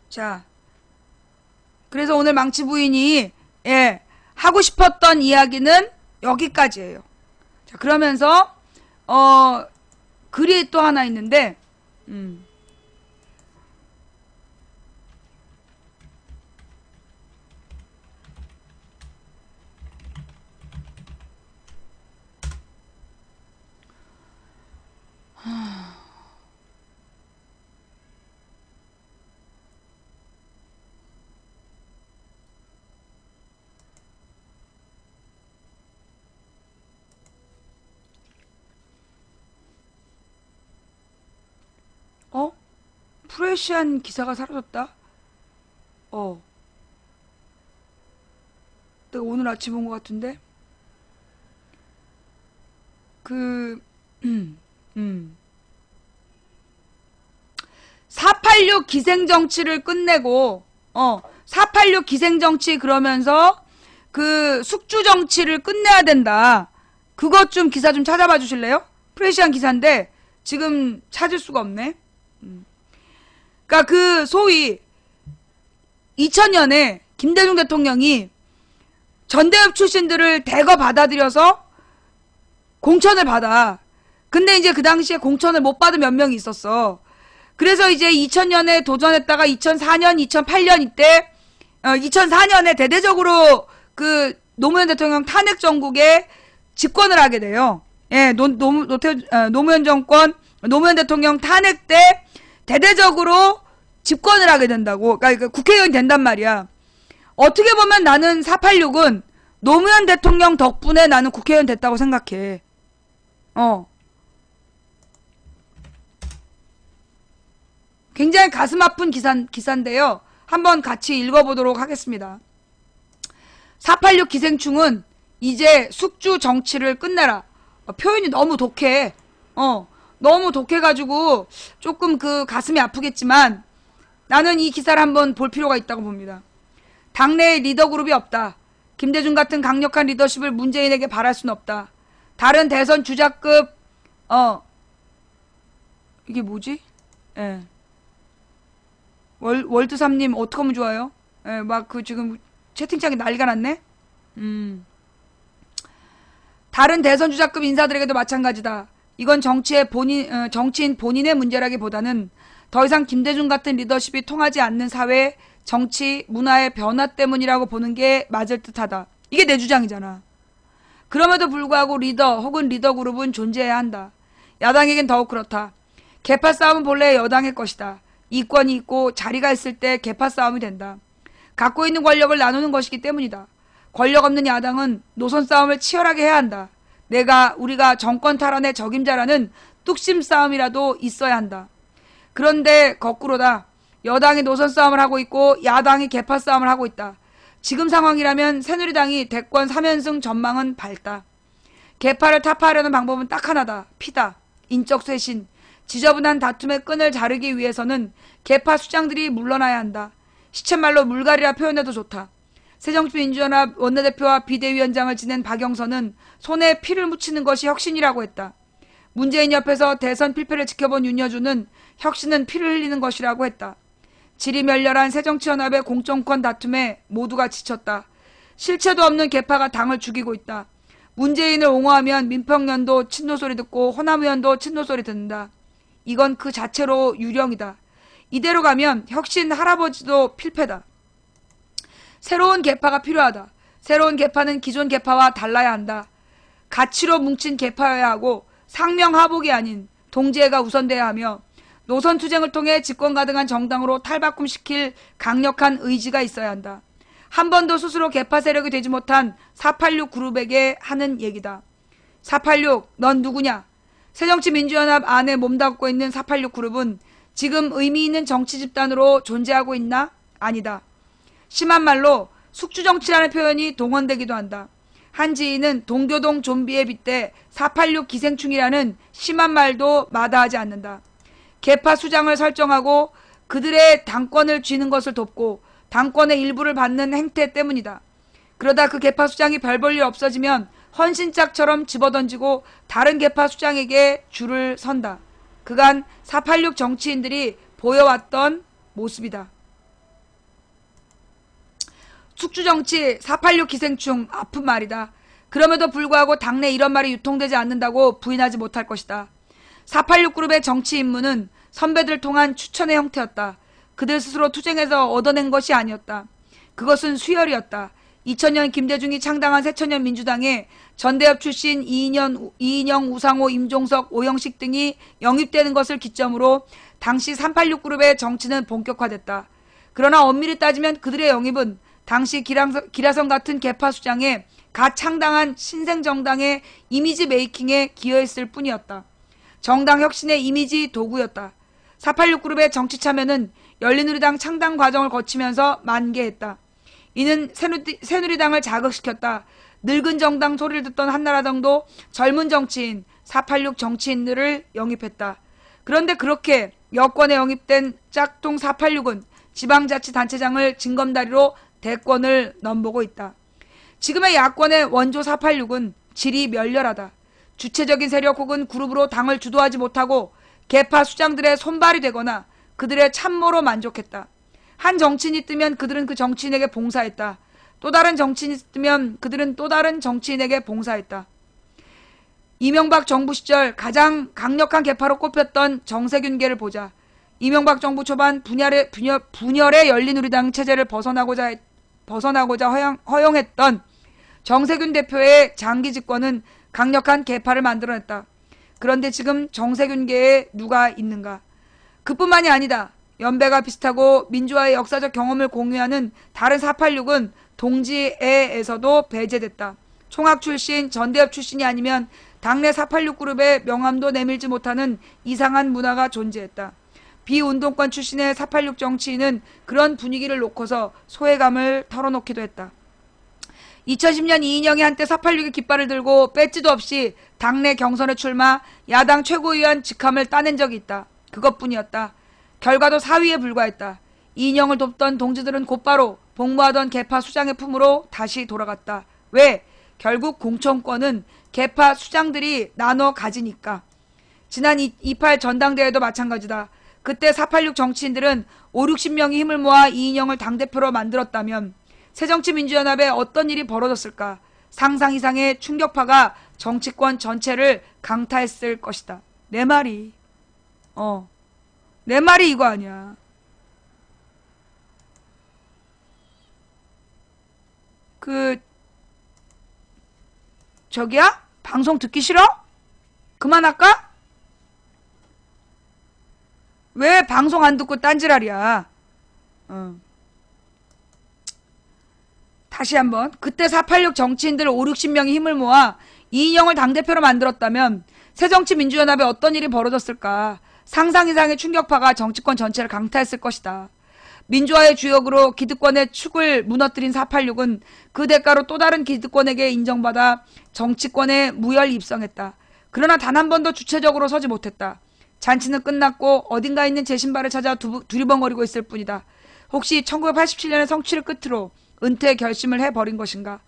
자, 그래서 오늘 망치 부인이 하고 싶었던 이야기는 여기까지예요. 자, 그러면서 글이 또 하나 있는데 프레시한 기사가 사라졌다? 내가 오늘 아침 본 것 같은데? 486 기생정치를 끝내고, 486 기생정치 그러면서 그 숙주정치를 끝내야 된다. 그것 좀 기사 좀 찾아봐 주실래요? 프레시한 기사인데 지금 찾을 수가 없네. 그러니까 그 소위 2000년에 김대중 대통령이 전대협 출신들을 대거 받아들여서 공천을 받아. 근데 이제 그 당시에 공천을 못 받은 몇 명이 있었어. 그래서 이제 2000년에 도전했다가 2004년, 2008년 이때 2004년에 대대적으로 그 노무현 대통령 탄핵 정국에 집권을 하게 돼요. 예, 노무현 정권, 노무현 대통령 탄핵 때 대대적으로 집권을 하게 된다고. 그러니까 국회의원이 된단 말이야. 어떻게 보면 나는 486은 노무현 대통령 덕분에 나는 국회의원 됐다고 생각해. 굉장히 가슴 아픈 기사인데요. 한번 같이 읽어보도록 하겠습니다. 486 기생충은 이제 숙주 정치를 끝내라. 표현이 너무 독해. 너무 독해가지고 조금 그 가슴이 아프겠지만 나는 이 기사를 한번 볼 필요가 있다고 봅니다. 당내에 리더 그룹이 없다. 김대중 같은 강력한 리더십을 문재인에게 바랄 수는 없다. 다른 대선 주자급 이게 뭐지? 예. 월드삼님 어떻게 하면 좋아요? 예, 막 그 지금 채팅창이 난리가 났네? 다른 대선 주자급 인사들에게도 마찬가지다. 이건 정치인 본인의 문제라기보다는 더 이상 김대중 같은 리더십이 통하지 않는 사회, 정치, 문화의 변화 때문이라고 보는 게 맞을 듯하다. 이게 내 주장이잖아. 그럼에도 불구하고 리더 혹은 리더 그룹은 존재해야 한다. 야당에겐 더욱 그렇다. 계파 싸움은 본래 여당의 것이다. 이권이 있고 자리가 있을 때 계파 싸움이 된다. 갖고 있는 권력을 나누는 것이기 때문이다. 권력 없는 야당은 노선 싸움을 치열하게 해야 한다. 우리가 정권 탈환의 적임자라는 뚝심 싸움이라도 있어야 한다. 그런데 거꾸로다. 여당이 노선 싸움을 하고 있고 야당이 계파 싸움을 하고 있다. 지금 상황이라면 새누리당이 대권 3연승 전망은 밝다. 계파를 타파하려는 방법은 딱 하나다. 피다. 인적 쇄신. 지저분한 다툼의 끈을 자르기 위해서는 계파 수장들이 물러나야 한다. 시쳇말로 물갈이라 표현해도 좋다. 새정치민주연합 원내대표와 비대위원장을 지낸 박영선은 손에 피를 묻히는 것이 혁신이라고 했다. 문재인 옆에서 대선 필패를 지켜본 윤여준은 혁신은 피를 흘리는 것이라고 했다. 질이 멸렬한 새정치연합의 공정권 다툼에 모두가 지쳤다. 실체도 없는 계파가 당을 죽이고 있다. 문재인을 옹호하면 민평연도 친노소리 듣고 호남의원도 친노소리 듣는다. 이건 그 자체로 유령이다. 이대로 가면 혁신 할아버지도 필패다. 새로운 계파가 필요하다. 새로운 계파는 기존 계파와 달라야 한다. 가치로 뭉친 계파여야 하고 상명하복이 아닌 동지애가 우선돼야 하며 노선투쟁을 통해 집권 가능한 정당으로 탈바꿈시킬 강력한 의지가 있어야 한다. 한 번도 스스로 계파 세력이 되지 못한 486 그룹에게 하는 얘기다. 486, 넌 누구냐? 새정치민주연합 안에 몸담고 있는 486 그룹은 지금 의미 있는 정치 집단으로 존재하고 있나? 아니다. 심한 말로 숙주정치라는 표현이 동원되기도 한다. 한 지인은 동교동 좀비에 빗대 486 기생충이라는 심한 말도 마다하지 않는다. 계파 수장을 설정하고 그들의 당권을 쥐는 것을 돕고 당권의 일부를 받는 행태 때문이다. 그러다 그 계파 수장이 별 볼 일 없어지면 헌신짝처럼 집어던지고 다른 계파 수장에게 줄을 선다. 그간 486 정치인들이 보여왔던 모습이다. 숙주정치 486 기생충 아픈 말이다. 그럼에도 불구하고 당내 이런 말이 유통되지 않는다고 부인하지 못할 것이다. 486 그룹의 정치 임무는 선배들 통한 추천의 형태였다. 그들 스스로 투쟁해서 얻어낸 것이 아니었다. 그것은 수혈이었다. 2000년 김대중이 창당한 새천년 민주당에 전대협 출신 이인영, 우상호, 임종석, 오영식 등이 영입되는 것을 기점으로 당시 386 그룹의 정치는 본격화됐다. 그러나 엄밀히 따지면 그들의 영입은 당시 기라성 같은 계파 수장의 갓 창당한 신생정당의 이미지 메이킹에 기여했을 뿐이었다. 정당 혁신의 이미지 도구였다. 486 그룹의 정치 참여는 열린우리당 창당 과정을 거치면서 만개했다. 이는 새누리당을 자극시켰다. 늙은 정당 소리를 듣던 한나라당도 젊은 정치인 486 정치인들을 영입했다. 그런데 그렇게 여권에 영입된 짝퉁 486은 지방자치단체장을 징검다리로 대권을 넘보고 있다. 지금의 야권의 원조 486은 질이 멸렬하다. 주체적인 세력 혹은 그룹으로 당을 주도하지 못하고 계파 수장들의 손발이 되거나 그들의 참모로 만족했다. 한 정치인이 뜨면 그들은 그 정치인에게 봉사했다. 또 다른 정치인이 뜨면 그들은 또 다른 정치인에게 봉사했다. 이명박 정부 시절 가장 강력한 계파로 꼽혔던 정세균계를 보자. 이명박 정부 초반 분열의 열린우리당 체제를 벗어나고자 허용했던 정세균 대표의 장기 집권은 강력한 계파를 만들어냈다. 그런데 지금 정세균계에 누가 있는가? 그뿐만이 아니다. 연배가 비슷하고 민주화의 역사적 경험을 공유하는 다른 486은 동지애에서도 배제됐다. 총학 출신, 전대협 출신이 아니면 당내 486 그룹의 명함도 내밀지 못하는 이상한 문화가 존재했다. 비운동권 출신의 486 정치인은 그런 분위기를 놓고서 소외감을 털어놓기도 했다. 2010년 이인영이 한때 486의 깃발을 들고 배지도 없이 당내 경선에 출마, 야당 최고위원 직함을 따낸 적이 있다. 그것뿐이었다. 결과도 사위에 불과했다. 이인영을 돕던 동지들은 곧바로 복무하던 계파 수장의 품으로 다시 돌아갔다. 왜? 결국 공천권은 계파 수장들이 나눠 가지니까. 지난 28 전당대회도 마찬가지다. 그때 486 정치인들은 5, 60명이 힘을 모아 이인영을 당대표로 만들었다면 새정치민주연합에 어떤 일이 벌어졌을까? 상상 이상의 충격파가 정치권 전체를 강타했을 것이다. 내 말이 이거 아니야. 저기야? 방송 듣기 싫어? 그만할까? 왜 방송 안 듣고 딴지랄이야? 다시 한번. 그때 486 정치인들 5, 60명이 힘을 모아 이인영을 당대표로 만들었다면 새정치민주연합에 어떤 일이 벌어졌을까? 상상 이상의 충격파가 정치권 전체를 강타했을 것이다. 민주화의 주역으로 기득권의 축을 무너뜨린 486은 그 대가로 또 다른 기득권에게 인정받아 정치권에 무혈 입성했다. 그러나 단 한 번도 주체적으로 서지 못했다. 잔치는 끝났고 어딘가 있는 제 신발을 찾아 두리번거리고 있을 뿐이다. 혹시 1987년의 성취를 끝으로 은퇴 결심을 해버린 것인가?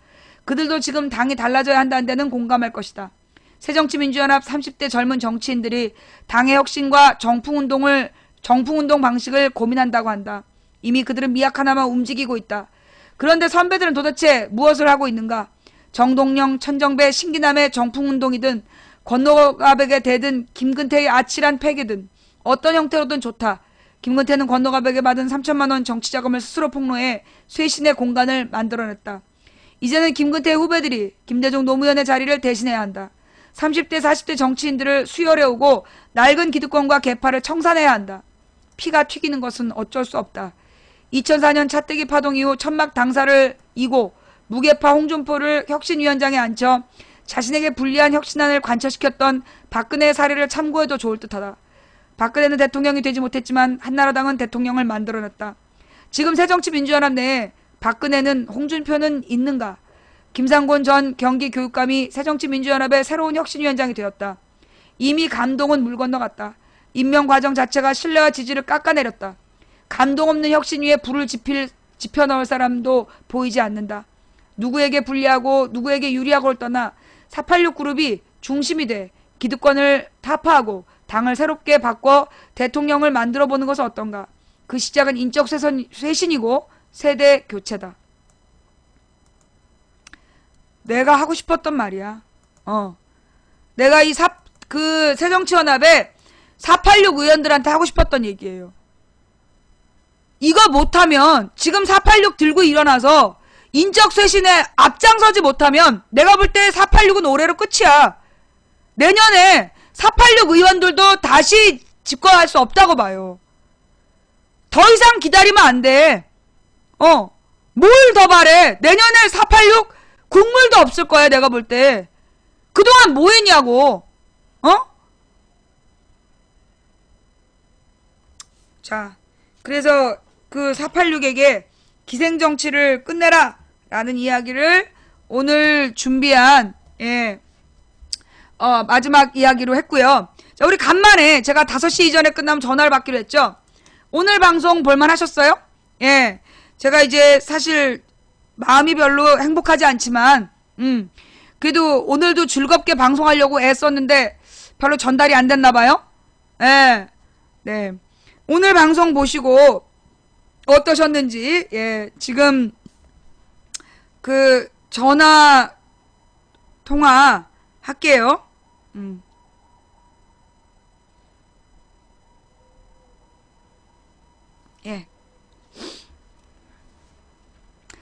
그들도 지금 당이 달라져야 한다는 데는 공감할 것이다. 새정치민주연합 30대 젊은 정치인들이 당의 혁신과 정풍운동 방식을 고민한다고 한다. 이미 그들은 미약 하나만 움직이고 있다. 그런데 선배들은 도대체 무엇을 하고 있는가? 정동영, 천정배, 신기남의 정풍운동이든 권노갑에게 대든 김근태의 아찔한 패기든 어떤 형태로든 좋다. 김근태는 권노갑에게 받은 3천만 원 정치자금을 스스로 폭로해 쇄신의 공간을 만들어냈다. 이제는 김근태의 후배들이 김대중 노무현의 자리를 대신해야 한다. 30대 40대 정치인들을 수혈해오고 낡은 기득권과 계파를 청산해야 한다. 피가 튀기는 것은 어쩔 수 없다. 2004년 차떼기 파동 이후 천막 당사를 이고 무계파 홍준표를 혁신위원장에 앉혀 자신에게 불리한 혁신안을 관철시켰던 박근혜의 사례를 참고해도 좋을 듯하다. 박근혜는 대통령이 되지 못했지만 한나라당은 대통령을 만들어냈다. 지금 새정치민주연합 내에 박근혜는 홍준표는 있는가? 김상곤 전 경기교육감이 새정치민주연합의 새로운 혁신위원장이 되었다. 이미 감동은 물 건너갔다. 임명 과정 자체가 신뢰와 지지를 깎아내렸다. 감동 없는 혁신 위에 불을 지펴 넣을 사람도 보이지 않는다. 누구에게 불리하고 누구에게 유리하고를 떠나 486 그룹이 중심이 돼 기득권을 타파하고 당을 새롭게 바꿔 대통령을 만들어보는 것은 어떤가? 그 시작은 인적 쇄신이고 세대 교체다. 내가 하고 싶었던 말이야. 내가 새정치연합에 486 의원들한테 하고 싶었던 얘기예요. 이거 못하면 지금 486 들고 일어나서 인적 쇄신에 앞장서지 못하면 내가 볼 때 486은 올해로 끝이야. 내년에 486 의원들도 다시 집권할 수 없다고 봐요. 더 이상 기다리면 안 돼. 뭘 더 바래? 내년에 486 국물도 없을 거야, 내가 볼 때. 그동안 뭐 했냐고. 자, 그래서 그 486에게 기생정치를 끝내라 라는 이야기를 오늘 준비한 마지막 이야기로 했고요. 자, 우리 간만에 제가 5시 이전에 끝나면 전화를 받기로 했죠. 오늘 방송 볼만 하셨어요? 예. 제가 이제 사실 마음이 별로 행복하지 않지만 그래도 오늘도 즐겁게 방송하려고 애썼는데 별로 전달이 안 됐나 봐요. 예. 네. 오늘 방송 보시고 어떠셨는지 지금 그 전화 통화 할게요. 예.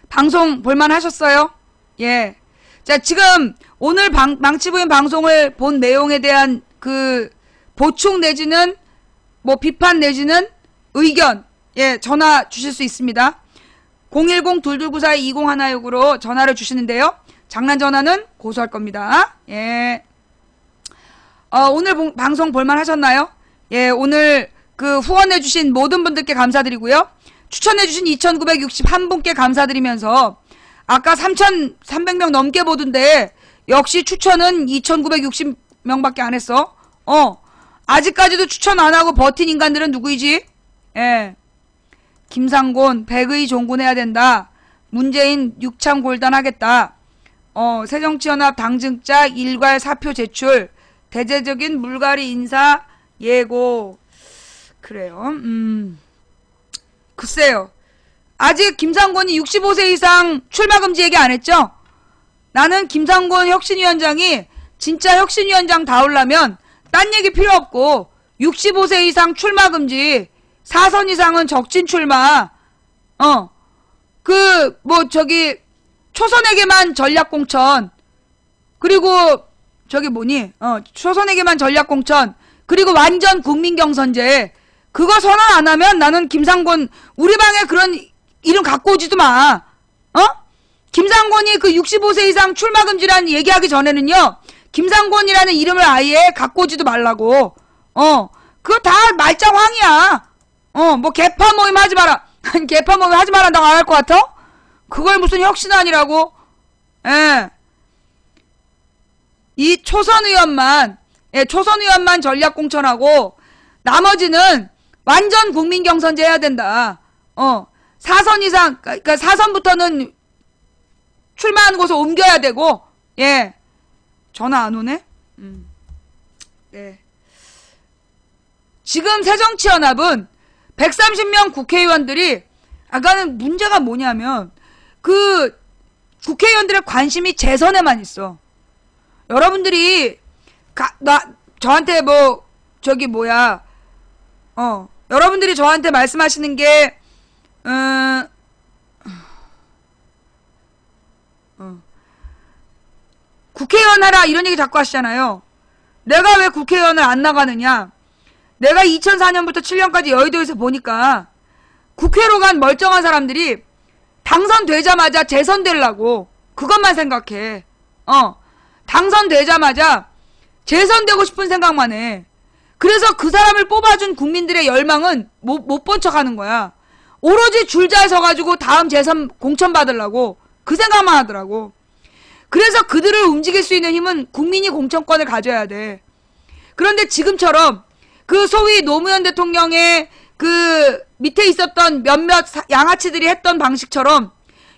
방송 볼만 하셨어요? 예. 자, 지금 오늘 망치부인 방송을 본 내용에 대한 그 보충 내지는 뭐 비판 내지는 의견, 전화 주실 수 있습니다. 010-2294-2016으로 전화를 주시는데요. 장난 전화는 고소할 겁니다. 예. 오늘 방송 볼만 하셨나요? 예, 오늘 그 후원해주신 모든 분들께 감사드리고요. 추천해주신 2961분께 감사드리면서 아까 3,300명 넘게 보던데 역시 추천은 2,960명밖에 안 했어. 아직까지도 추천 안 하고 버틴 인간들은 누구이지? 예. 김상곤, 백의 종군해야 된다. 문재인 육참 골단하겠다. 새정치연합 당증자 일괄 사표 제출. 대대적인 물갈이 인사 예고. 그래요. 글쎄요. 아직 김상곤이 65세 이상 출마 금지 얘기 안 했죠? 나는 김상곤 혁신위원장이 진짜 혁신위원장 다우려면 딴 얘기 필요 없고 65세 이상 출마 금지, 4선 이상은 적진 출마, 초선에게만 전략공천, 그리고 초선에게만 전략공천, 그리고 완전 국민경선제, 그거 선언 안 하면 나는 김상곤, 우리 방에 그런 이름 갖고 오지도 마. 김상곤이 그 65세 이상 출마 금지란 얘기하기 전에는요, 김상곤이라는 이름을 아예 갖고 오지도 말라고. 그거 다 말짱황이야. 뭐 개파 모임 하지 마라. 개파 모임 하지 말란다고 안 할 것 같아? 그걸 무슨 혁신안이라고? 예. 이 초선 의원만 전략 공천하고 나머지는 완전 국민 경선제 해야 된다. 4선 이상, 그러니까 4선부터는 출마하는 곳을 옮겨야 되고, 예. 전화 안 오네? 네. 지금 새정치연합은 130명 국회의원들이, 아까는 문제가 뭐냐면, 그 국회의원들의 관심이 재선에만 있어. 여러분들이, 저한테 여러분들이 저한테 말씀하시는 게, 국회의원 하라 이런 얘기 자꾸 하시잖아요. 내가 왜 국회의원을 안 나가느냐. 내가 2004년부터 7년까지 여의도에서 보니까 국회로 간 멀쩡한 사람들이 당선되자마자 재선되려고 그것만 생각해. 당선되자마자 재선되고 싶은 생각만 해. 그래서 그 사람을 뽑아준 국민들의 열망은 못 본 척하는 거야. 오로지 줄 잘 서가지고 다음 재선 공천 받으려고 그 생각만 하더라고. 그래서 그들을 움직일 수 있는 힘은 국민이 공천권을 가져야 돼. 그런데 지금처럼 그 소위 노무현 대통령의 그 밑에 있었던 몇몇 양아치들이 했던 방식처럼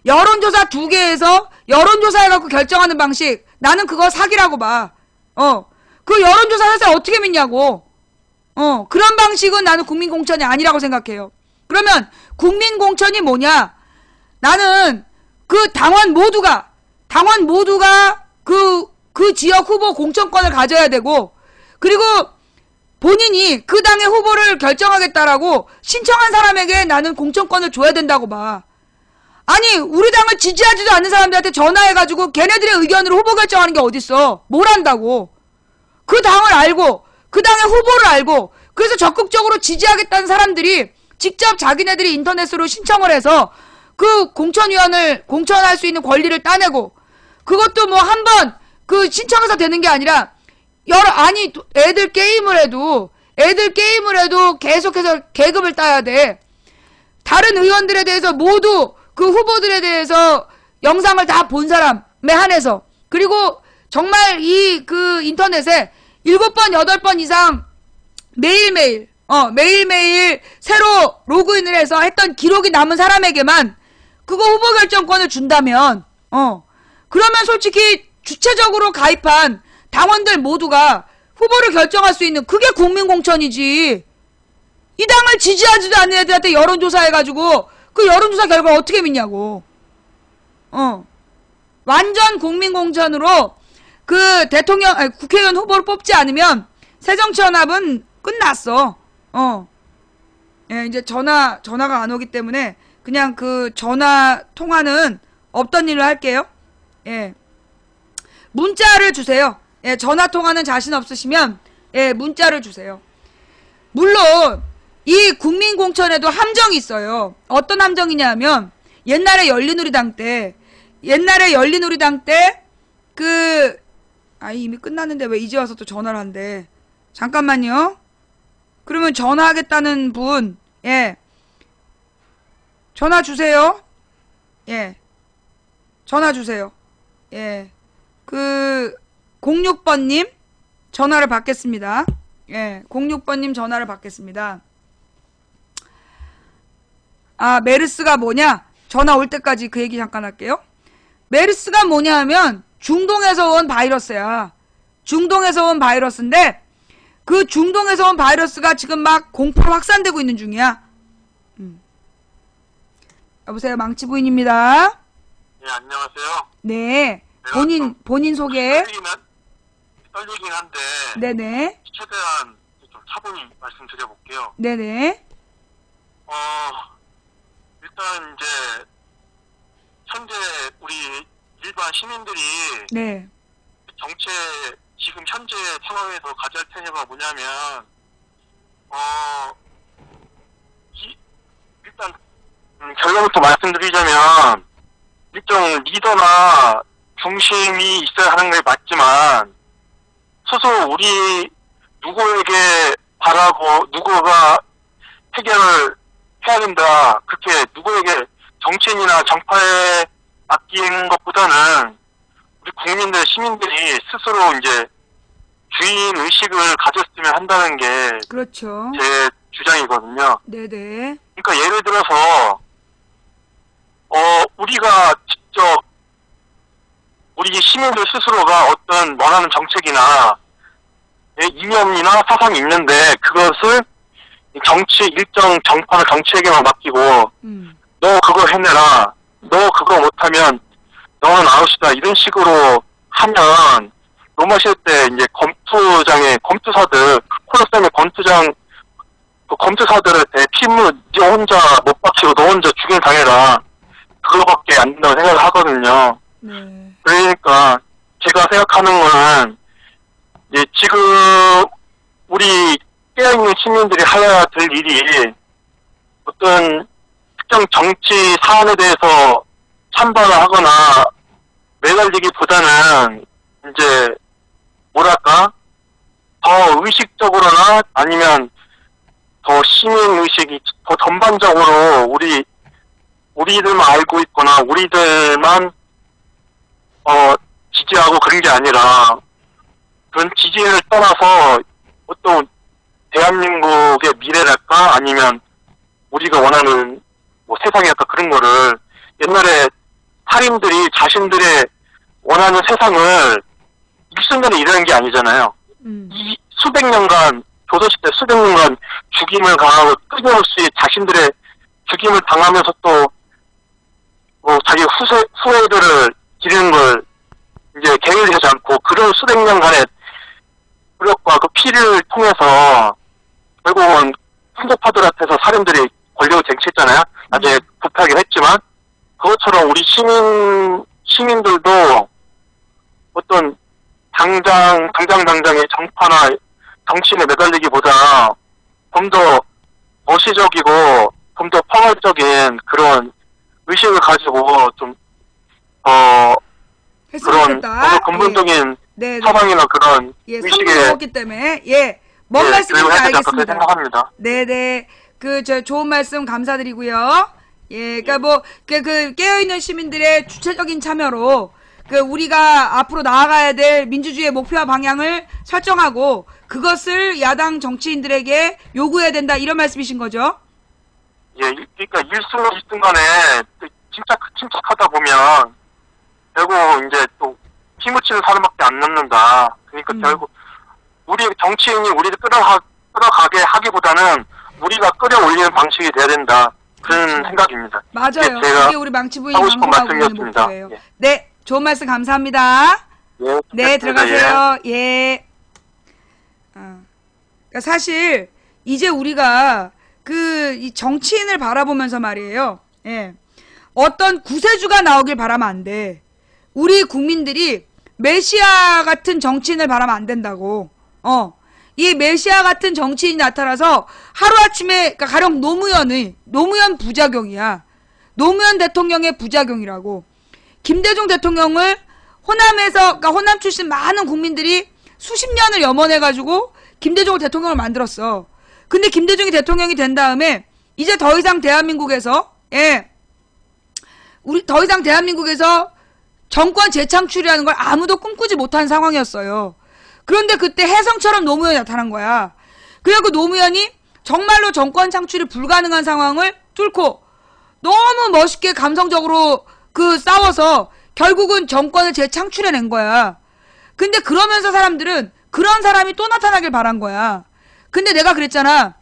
여론조사 2개에서 여론조사해갖고 결정하는 방식, 나는 그거 사기라고 봐. 그 여론조사 회사 어떻게 믿냐고. 그런 방식은 나는 국민공천이 아니라고 생각해요. 그러면 국민공천이 뭐냐? 나는 그 당원 모두가 그 지역 후보 공천권을 가져야 되고, 그리고 본인이 그 당의 후보를 결정하겠다라고 신청한 사람에게 나는 공천권을 줘야 된다고 봐. 아니, 우리 당을 지지하지도 않는 사람들한테 전화해가지고 걔네들의 의견으로 후보 결정하는 게 어딨어. 뭘 한다고. 그 당을 알고, 그 당의 후보를 알고, 그래서 적극적으로 지지하겠다는 사람들이 직접 자기네들이 인터넷으로 신청을 해서 그 공천위원을 공천할 수 있는 권리를 따내고, 그것도 뭐 한번 그 신청해서 되는 게 아니라 애들 게임을 해도 애들 게임을 해도 계속해서 계급을 따야 돼. 다른 의원들에 대해서 모두 그 후보들에 대해서 영상을 다 본 사람에 한해서, 그리고 정말 이 그 인터넷에 7번 8번 이상 매일매일 새로 로그인을 해서 했던 기록이 남은 사람에게만 그거 후보 결정권을 준다면 그러면 솔직히 주체적으로 가입한 당원들 모두가 후보를 결정할 수 있는, 그게 국민공천이지. 이 당을 지지하지도 않는 애들한테 여론조사해가지고 그 여론조사 결과 어떻게 믿냐고. 완전 국민공천으로 그 국회의원 후보를 뽑지 않으면 새정치연합은 끝났어. 예, 이제 전화가 안 오기 때문에 그냥 그 전화 통화는 없던 일로 할게요. 예. 문자를 주세요. 예, 전화 통화는 자신 없으시면 예, 문자를 주세요. 물론 이 국민공천에도 함정이 있어요. 어떤 함정이냐면 옛날에 열린우리당 때 이미 끝났는데 왜 이제 와서 또 전화를 한대. 잠깐만요. 그러면 전화하겠다는 분, 예, 전화 주세요. 예, 전화 주세요. 예, 06번님 전화를 받겠습니다. 예, 06번님 전화를 받겠습니다. 아, 메르스가 뭐냐? 전화 올 때까지 그 얘기 잠깐 할게요. 메르스가 뭐냐 하면 중동에서 온 바이러스야. 중동에서 온 바이러스인데 그 중동에서 온 바이러스가 지금 막 공포로 확산되고 있는 중이야. 여보세요, 망치부인입니다. 네, 안녕하세요. 네, 본인 소개. 떨리긴 한데 네네. 최대한 좀 차분히 말씀드려볼게요. 네네. 일단 이제 현재 우리 일반 시민들이 네. 지금 현재 상황에서 가져야 할 테마가 뭐냐면 일단 결론부터 말씀드리자면 일정 리더나 중심이 있어야 하는 게 맞지만 스스로 우리 누구에게 바라고 누구가 해결을 해야 된다, 그렇게 누구에게 정치인이나 정파에 맡기는 것보다는 우리 국민들, 시민들이 스스로 이제 주인 의식을 가졌으면 한다는 게 그렇죠. 제 주장이거든요. 네네. 그러니까 예를 들어서 우리가 직접 우리 시민들 스스로가 어떤 원하는 정책이나 이념이나 사상이 있는데 그것을 일정 정파나 정치에게만 맡기고 너 그거 해내라, 너 그거 못하면 너는 아웃이다, 이런 식으로 하면 로마시대 때 이제 검투사들 콜로세움의 검투사들한테 피문 네 혼자 못 박히고 너 혼자 죽임 당해라, 그거밖에 안 된다고 생각을 하거든요. 네. 그러니까 제가 생각하는 거는 이제 지금 우리 깨어있는 시민들이 해야 될 일이 어떤 특정 정치 사안에 대해서 찬반을 하거나 매달리기보다는 이제 뭐랄까 더 의식적으로나 아니면 더 시민의식이 더 전반적으로 우리들만 알고 있거나 우리들만 지지하고 그런 게 아니라 그런 지지를 떠나서 어떤 대한민국의 미래랄까 아니면 우리가 원하는 뭐 세상이랄까 그런 거를 옛날에 살인들이 자신들의 원하는 세상을 일순간에 이루는 게 아니잖아요. 이 수백 년간 조선시대 수백 년간 죽임을 당하고 끊임없이 자신들의 죽임을 당하면서 또 뭐 자기 후예들을 기르는 걸 이제 계획하지 않고 그런 수백 년간의 노력과 그 피를 통해서 결국은 풍조파들한테서 살인들이 권력을 쟁취했잖아요. 나중에 부패하긴 했지만 그것처럼 우리 시민들도 어떤 당장의 정파나 정치인에 매달리기보다 좀 더 거시적이고 좀 더 포괄적인 그런 의식을 가지고 좀 그런 근본적인 네. 사상이나 그런 예, 의식에 선물이 없기 때문에 예, 뭔 예, 말씀인지 교육을 해야 되지 않을까 알겠습니다. 생각합니다. 네네. 좋은 말씀 감사드리고요. 예, 그니까 뭐, 깨어있는 시민들의 주체적인 참여로, 우리가 앞으로 나아가야 될 민주주의의 목표와 방향을 설정하고, 그것을 야당 정치인들에게 요구해야 된다, 이런 말씀이신 거죠? 예, 그러니까 1승 2승 간에 침착하다 보면, 결국 이제 또 힘을 치는 사람밖에 안 남는다. 그러니까 결국, 우리 정치인이 우리를 끌어가게 하기보다는 우리가 끌어올리는 방식이 돼야 된다. 그런 그렇죠. 생각입니다. 맞아요. 제가 그게 우리 망치부인 하고 싶은 방송하고 있는 말씀이었습니다. 목표예요. 예. 네, 좋은 말씀 감사합니다. 예, 네, 좋겠습니다. 들어가세요. 예. 그러니까 사실 이제 우리가 이 정치인을 바라보면서 말이에요. 예. 어떤 구세주가 나오길 바라면 안 돼. 우리 국민들이 메시아 같은 정치인을 바라면 안 된다고. 이 메시아 같은 정치인이 나타나서 하루아침에, 그러니까 가령 노무현 부작용이야. 노무현 대통령의 부작용이라고. 김대중 대통령을 그러니까 호남 출신 많은 국민들이 수십 년을 염원해가지고 김대중을 대통령을 만들었어. 근데 김대중이 대통령이 된 다음에 이제 더 이상 대한민국에서 정권 재창출이라는 걸 아무도 꿈꾸지 못한 상황이었어요. 그런데 그때 혜성처럼 노무현이 나타난 거야. 그래갖고 노무현이 정말로 정권 창출이 불가능한 상황을 뚫고 너무 멋있게 감성적으로 싸워서 결국은 정권을 재창출해낸 거야. 근데 그러면서 사람들은 그런 사람이 또 나타나길 바란 거야. 근데 내가 그랬잖아.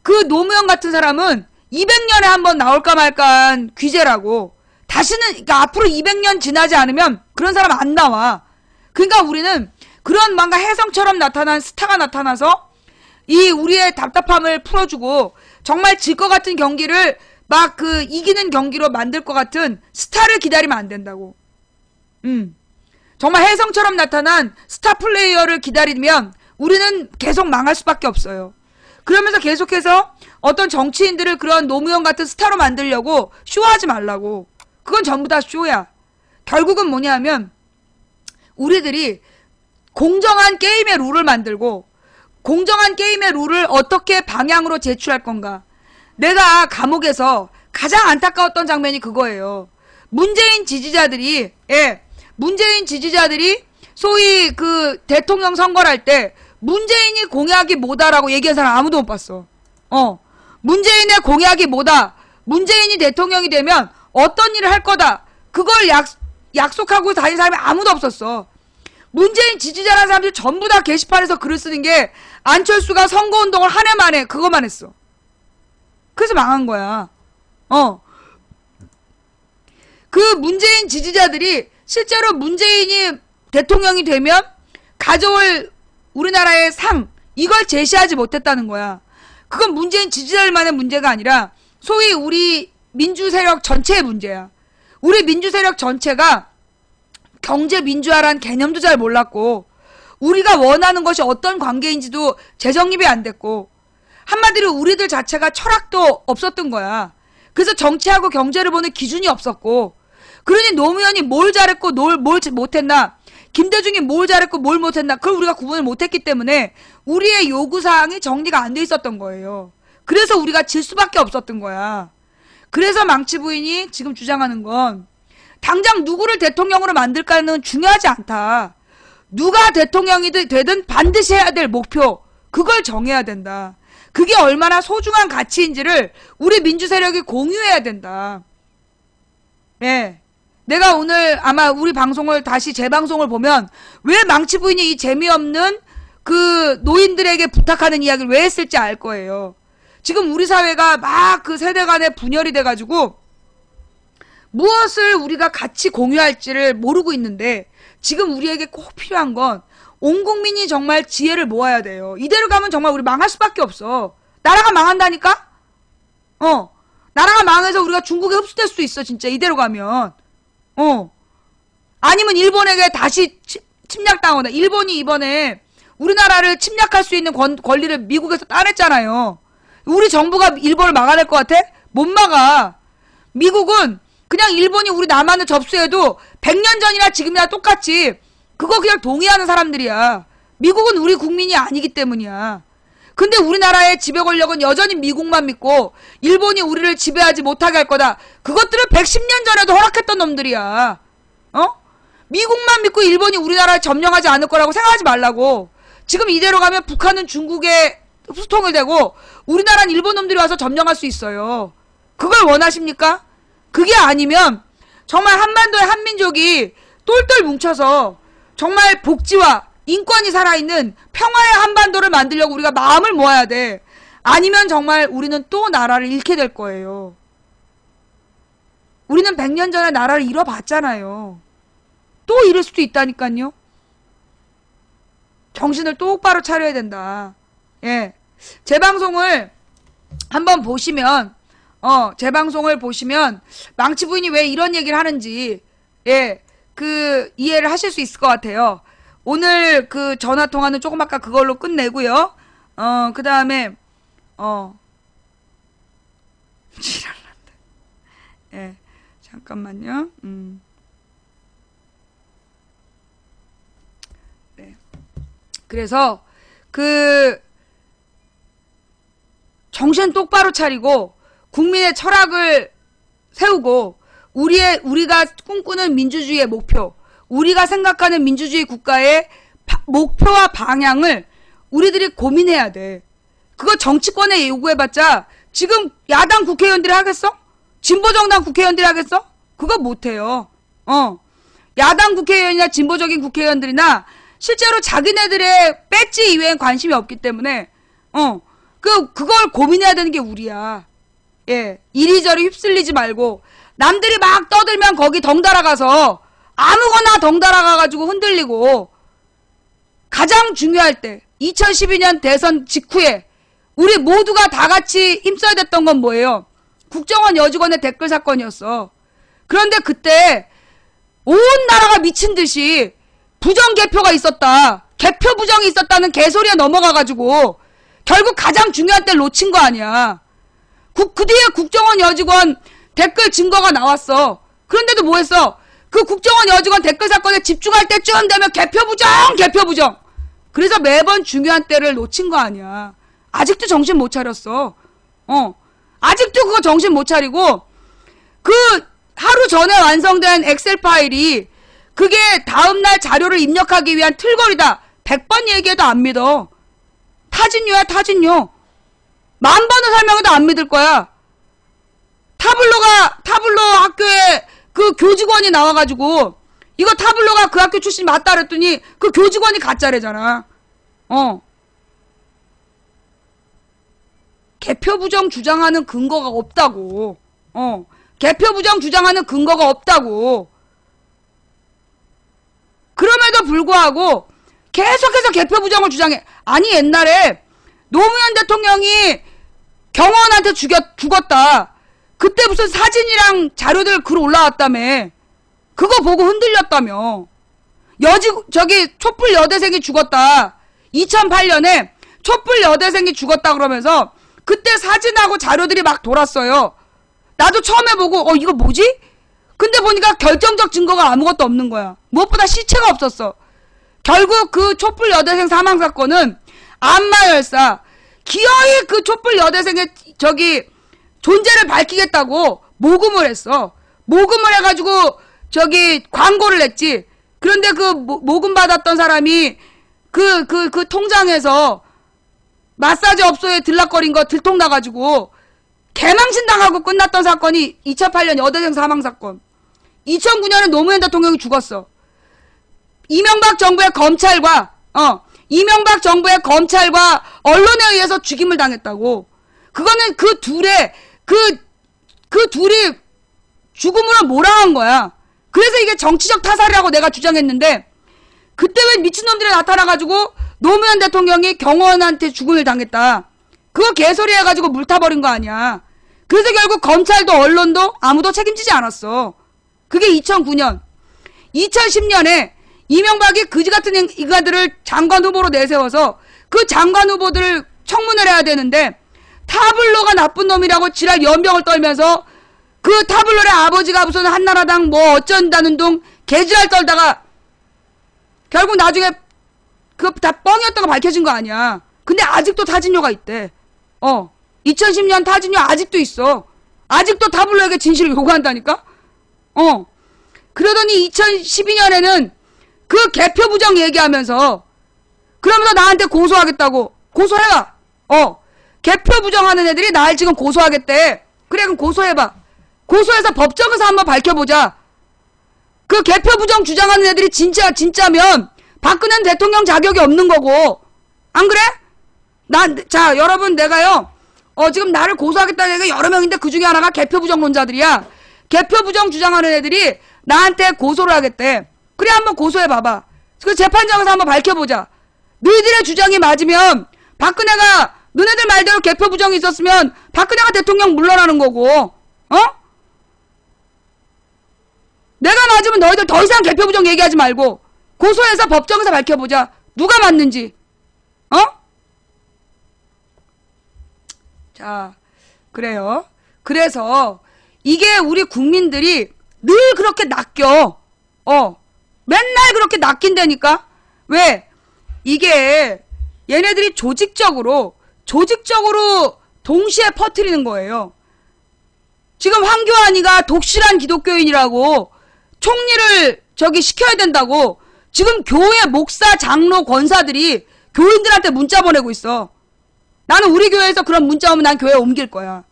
그 노무현 같은 사람은 200년에 한 번 나올까 말까한 귀재라고. 다시는, 그러니까 앞으로 200년 지나지 않으면 그런 사람 안 나와. 그러니까 우리는 그런 뭔가 혜성처럼 나타난 스타가 나타나서 우리의 답답함을 풀어주고 정말 질 것 같은 경기를 막 이기는 경기로 만들 것 같은 스타를 기다리면 안 된다고. 정말 혜성처럼 나타난 스타 플레이어를 기다리면 우리는 계속 망할 수밖에 없어요. 그러면서 계속해서 어떤 정치인들을 그런 노무현 같은 스타로 만들려고 쇼하지 말라고. 그건 전부 다 쇼야. 결국은 뭐냐면 우리들이 공정한 게임의 룰을 만들고 공정한 게임의 룰을 어떻게 방향으로 제출할 건가. 내가 감옥에서 가장 안타까웠던 장면이 그거예요. 문재인 지지자들이 소위 대통령 선거를 할 때 문재인이 공약이 뭐다라고 얘기한 사람 아무도 못 봤어. 문재인의 공약이 뭐다. 문재인이 대통령이 되면 어떤 일을 할 거다. 그걸 약속하고 다닌 사람이 아무도 없었어. 문재인 지지자라는 사람들이 전부 다 게시판에서 글을 쓰는 게 안철수가 선거운동을 한 해 만에 그것만 했어. 그래서 망한 거야. 그 문재인 지지자들이 실제로 문재인이 대통령이 되면 가져올 우리나라의 상, 이걸 제시하지 못했다는 거야. 그건 문재인 지지자들만의 문제가 아니라 소위 우리 민주 세력 전체의 문제야. 우리 민주 세력 전체가 경제 민주화란 개념도 잘 몰랐고 우리가 원하는 것이 어떤 관계인지도 재정립이 안 됐고 한마디로 우리들 자체가 철학도 없었던 거야. 그래서 정치하고 경제를 보는 기준이 없었고 그러니 노무현이 뭘 잘했고 뭘 못했나, 김대중이 뭘 잘했고 뭘 못했나, 그걸 우리가 구분을 못했기 때문에 우리의 요구사항이 정리가 안 돼 있었던 거예요. 그래서 우리가 질 수밖에 없었던 거야. 그래서 망치 부인이 지금 주장하는 건 당장 누구를 대통령으로 만들까는 중요하지 않다. 누가 대통령이 되든 반드시 해야 될 목표, 그걸 정해야 된다. 그게 얼마나 소중한 가치인지를 우리 민주 세력이 공유해야 된다. 내가 오늘 아마 우리 방송을 다시 재방송을 보면 왜 망치 부인이 이 재미없는 노인들에게 부탁하는 이야기를 왜 했을지 알 거예요. 지금 우리 사회가 막 세대 간에 분열이 돼가지고 무엇을 우리가 같이 공유할지를 모르고 있는데 지금 우리에게 꼭 필요한 건 온 국민이 정말 지혜를 모아야 돼요. 이대로 가면 정말 우리 망할 수밖에 없어. 나라가 망한다니까? 나라가 망해서 우리가 중국에 흡수될 수도 있어, 진짜 이대로 가면. 아니면 일본에게 다시 침략당하거나. 일본이 이번에 우리나라를 침략할 수 있는 권리를 미국에서 따냈잖아요. 우리 정부가 일본을 막아낼 것 같아? 못 막아. 미국은 그냥 일본이 우리 남한을 접수해도 100년 전이나 지금이나 똑같이 그거 그냥 동의하는 사람들이야. 미국은 우리 국민이 아니기 때문이야. 근데 우리나라의 지배 권력은 여전히 미국만 믿고 일본이 우리를 지배하지 못하게 할 거다. 그것들은 110년 전에도 허락했던 놈들이야. 미국만 믿고 일본이 우리나라를 점령하지 않을 거라고 생각하지 말라고. 지금 이대로 가면 북한은 중국에 수통을 대고 우리나라는 일본 놈들이 와서 점령할 수 있어요. 그걸 원하십니까? 그게 아니면 정말 한반도의 한민족이 똘똘 뭉쳐서 정말 복지와 인권이 살아있는 평화의 한반도를 만들려고 우리가 마음을 모아야 돼. 아니면 정말 우리는 또 나라를 잃게 될 거예요. 우리는 100년 전에 나라를 잃어봤잖아요. 또 잃을 수도 있다니까요. 정신을 똑바로 차려야 된다. 예. 제 방송을 한번 보시면 제 방송을 보시면 망치 부인이 왜 이런 얘기를 하는지 이해를 하실 수 있을 것 같아요. 오늘 그 전화 통화는 조금 아까 그걸로 끝내고요. 그 다음에 지랄난다. 예. 잠깐만요. 네. 그래서 정신 똑바로 차리고 국민의 철학을 세우고 우리가 꿈꾸는 민주주의의 목표, 우리가 생각하는 민주주의 국가의 목표와 방향을 우리들이 고민해야 돼. 그거 정치권에 요구해봤자 지금 야당 국회의원들이 하겠어? 진보정당 국회의원들이 하겠어? 그거 못해요. 야당 국회의원이나 진보적인 국회의원들이나 실제로 자기네들의 배지 이외엔 관심이 없기 때문에 그걸 고민해야 되는 게 우리야. 예, 이리저리 휩쓸리지 말고 남들이 막 떠들면 거기 덩달아 가서 아무거나 덩달아 가가지고 흔들리고, 가장 중요할 때 2012년 대선 직후에 우리 모두가 다 같이 힘써야 됐던 건 뭐예요? 국정원 여직원의 댓글 사건이었어. 그런데 그때 온 나라가 미친 듯이 부정 개표가 있었다, 개표 부정이 있었다는 개소리에 넘어가가지고 결국 가장 중요한 때를 놓친 거 아니야. 그 뒤에 국정원 여직원 댓글 증거가 나왔어. 그런데도 뭐 했어? 그 국정원 여직원 댓글 사건에 집중할 때쯤 되면 개표 부정. 그래서 매번 중요한 때를 놓친 거 아니야. 아직도 정신 못 차렸어. 아직도 그거 정신 못 차리고, 그 하루 전에 완성된 엑셀 파일이 그게 다음날 자료를 입력하기 위한 틀거리다. 100번 얘기해도 안 믿어. 타진요야, 타진요. 10,000번을 설명해도 안 믿을 거야. 타블로 학교에 그 교직원이 나와가지고 이거 타블로가 그 학교 출신 맞다 그랬더니 그 교직원이 가짜래잖아. 개표 부정 주장하는 근거가 없다고. 개표 부정 주장하는 근거가 없다고. 그럼에도 불구하고 계속해서 개표 부정을 주장해. 아니, 옛날에 노무현 대통령이 경호원한테 죽었다. 그때 무슨 사진이랑 자료들 글 올라왔다며. 그거 보고 흔들렸다며. 촛불 여대생이 죽었다. 2008년에 촛불 여대생이 죽었다 그러면서 그때 사진하고 자료들이 막 돌았어요. 나도 처음에 보고 이거 뭐지? 근데 보니까 결정적 증거가 아무것도 없는 거야. 무엇보다 시체가 없었어. 결국 그 촛불 여대생 사망 사건은 안마열사 기어이 그 촛불 여대생의 존재를 밝히겠다고 모금을 했어. 모금을 해가지고 광고를 냈지. 그런데 그 모금 받았던 사람이 그 통장에서 마사지 업소에 들락거린 거 들통나가지고 개망신당하고 끝났던 사건이 2008년 여대생 사망 사건. 2009년에 노무현 대통령이 죽었어. 이명박 정부의 검찰과 언론에 의해서 죽임을 당했다고. 그거는 그 둘이 죽음으로 몰아간 거야. 그래서 이게 정치적 타살이라고 내가 주장했는데, 그때 왜 미친놈들이 나타나가지고 노무현 대통령이 경호원한테 죽음을 당했다, 그거 개소리 해가지고 물타버린 거 아니야. 그래서 결국 검찰도 언론도 아무도 책임지지 않았어. 그게 2009년. 2010년에 이명박이 그지같은 인간들을 장관 후보로 내세워서 그 장관 후보들을 청문을 해야 되는데, 타블로가 나쁜 놈이라고 지랄 연병을 떨면서 그 타블로의 아버지가 무슨 한나라당 뭐 어쩐다는 둥 개지랄 떨다가 결국 나중에 그거 다 뻥이었던 거 밝혀진 거 아니야. 근데 아직도 타진요가 있대. 2010년 타진요 아직도 있어. 아직도 타블로에게 진실을 요구한다니까? 그러더니 2012년에는 그 개표 부정 얘기하면서 그러면서 나한테 고소하겠다고. 고소해봐. 개표 부정하는 애들이 날 지금 고소하겠대. 그래, 그럼 고소해봐. 고소해서 법정에서 한번 밝혀보자. 그 개표 부정 주장하는 애들이 진짜면 박근혜 대통령 자격이 없는 거고. 안 그래? 자, 여러분, 내가요, 지금 나를 고소하겠다는 애가 여러 명인데 그 중에 하나가 개표 부정론자들이야. 개표 부정 주장하는 애들이 나한테 고소를 하겠대. 그래, 한번 고소해봐봐. 그 재판장에서 한번 밝혀보자. 너희들의 주장이 맞으면 박근혜가 너네들 말대로 개표 부정이 있었으면 박근혜가 대통령 물러나는 거고. 내가 맞으면 너희들 더 이상 개표 부정 얘기하지 말고 고소해서 법정에서 밝혀보자. 누가 맞는지. 자, 그래요. 그래서 이게 우리 국민들이 늘 그렇게 낚여. 맨날 그렇게 낚인다니까. 왜? 이게 얘네들이 조직적으로 동시에 퍼뜨리는 거예요. 지금 황교안이가 독실한 기독교인이라고 총리를 시켜야 된다고 지금 교회 목사, 장로, 권사들이 교인들한테 문자 보내고 있어. 나는 우리 교회에서 그런 문자 오면 난 교회 옮길 거야.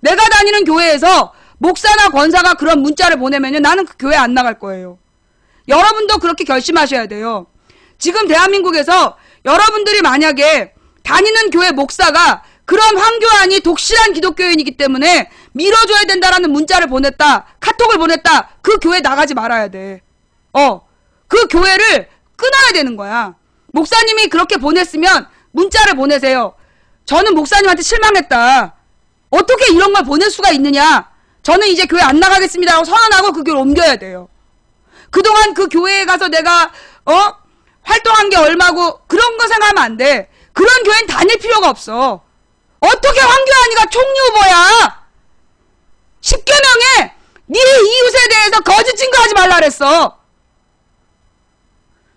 내가 다니는 교회에서 목사나 권사가 그런 문자를 보내면요, 나는 그 교회 안 나갈 거예요. 여러분도 그렇게 결심하셔야 돼요. 지금 대한민국에서 여러분들이 만약에 다니는 교회 목사가 그런 황교안이 독실한 기독교인이기 때문에 밀어줘야 된다라는 문자를 보냈다, 카톡을 보냈다, 그 교회 나가지 말아야 돼. 그 교회를 끊어야 되는 거야. 목사님이 그렇게 보냈으면 문자를 보내세요. 저는 목사님한테 실망했다. 어떻게 이런 걸 보낼 수가 있느냐. 저는 이제 교회 안 나가겠습니다 하고 선언하고 그 교회를 옮겨야 돼요. 그동안 그 교회에 가서 내가 활동한 게 얼마고 그런 거 생각하면 안 돼. 그런 교회는 다닐 필요가 없어. 어떻게 황교안이가 총리 후보야? 10개명에 네 이웃에 대해서 거짓 증거하지 말라 그랬어.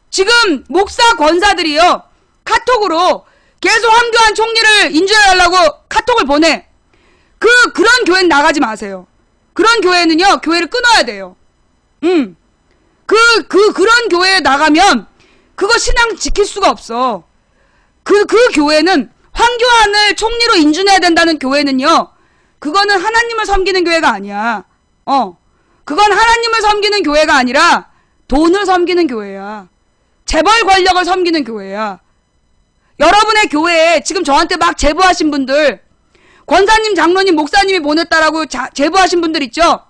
지금 목사 권사들이요, 카톡으로 계속 황교안 총리를 인준해달라고 카톡을 보내. 그런 교회는 나가지 마세요. 그런 교회는요, 교회를 끊어야 돼요. 그런 교회에 나가면 그거 신앙 지킬 수가 없어. 그 교회는 황교안을 총리로 인준해야 된다는 교회는요, 그거는 하나님을 섬기는 교회가 아니야. 그건 하나님을 섬기는 교회가 아니라 돈을 섬기는 교회야. 재벌 권력을 섬기는 교회야. 여러분의 교회에 지금 저한테 막 제보하신 분들, 권사님, 장로님, 목사님이 보냈다라고 제보하신 분들 있죠?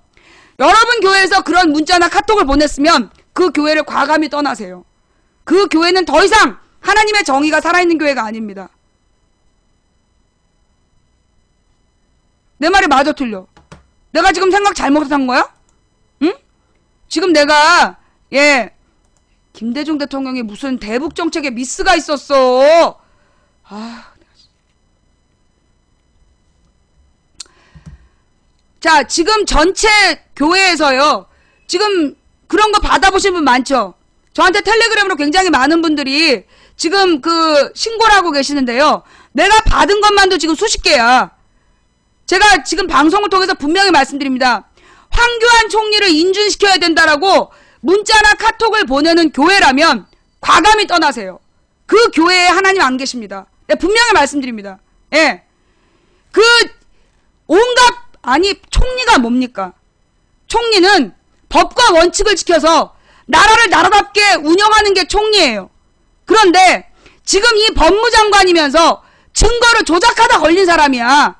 여러분 교회에서 그런 문자나 카톡을 보냈으면 그 교회를 과감히 떠나세요. 그 교회는 더 이상 하나님의 정의가 살아있는 교회가 아닙니다. 내 말이 맞아 틀려? 내가 지금 생각 잘못한 거야? 응? 지금 내가 김대중 대통령이 무슨 대북 정책에 미스가 있었어. 자, 지금 전체 교회에서요, 지금 그런 거 받아보신 분 많죠? 저한테 텔레그램으로 굉장히 많은 분들이 지금 신고를 하고 계시는데요. 내가 받은 것만도 지금 수십 개야. 제가 지금 방송을 통해서 분명히 말씀드립니다. 황교안 총리를 인준시켜야 된다라고 문자나 카톡을 보내는 교회라면 과감히 떠나세요. 그 교회에 하나님 안 계십니다. 네, 분명히 말씀드립니다. 예. 총리가 뭡니까? 총리는 법과 원칙을 지켜서 나라를 나라답게 운영하는 게 총리예요. 그런데 지금 이 법무장관이면서 증거를 조작하다 걸린 사람이야.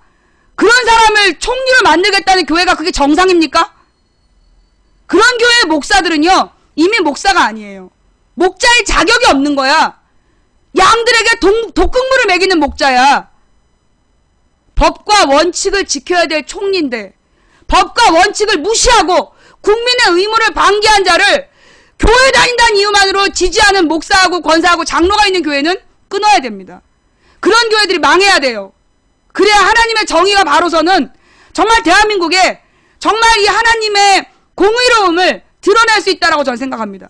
그런 사람을 총리로 만들겠다는 교회가 그게 정상입니까? 그런 교회의 목사들은요, 이미 목사가 아니에요. 목자의 자격이 없는 거야. 양들에게 독극물을 먹이는 목자야. 법과 원칙을 지켜야 될 총리인데 법과 원칙을 무시하고 국민의 의무를 방기한 자를 교회 다닌다는 이유만으로 지지하는 목사하고 권사하고 장로가 있는 교회는 끊어야 됩니다. 그런 교회들이 망해야 돼요. 그래야 하나님의 정의가 바로서는 정말 대한민국에 정말 이 하나님의 공의로움을 드러낼 수 있다라고 저는 생각합니다.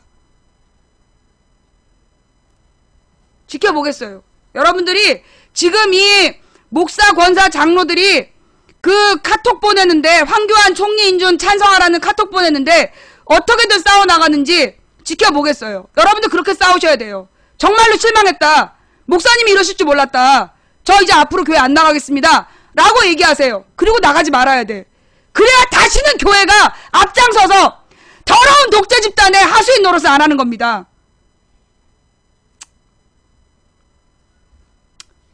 지켜보겠어요. 여러분들이 지금 이 목사, 권사, 장로들이 그 카톡 보내는데, 황교안 총리 인준 찬성하라는 카톡 보내는데 어떻게든 싸워나가는지 지켜보겠어요. 여러분들 그렇게 싸우셔야 돼요. 정말로 실망했다. 목사님이 이러실 줄 몰랐다. 저 이제 앞으로 교회 안 나가겠습니다. 라고 얘기하세요. 그리고 나가지 말아야 돼. 그래야 다시는 교회가 앞장서서 더러운 독재 집단의 하수인 노릇을 안 하는 겁니다.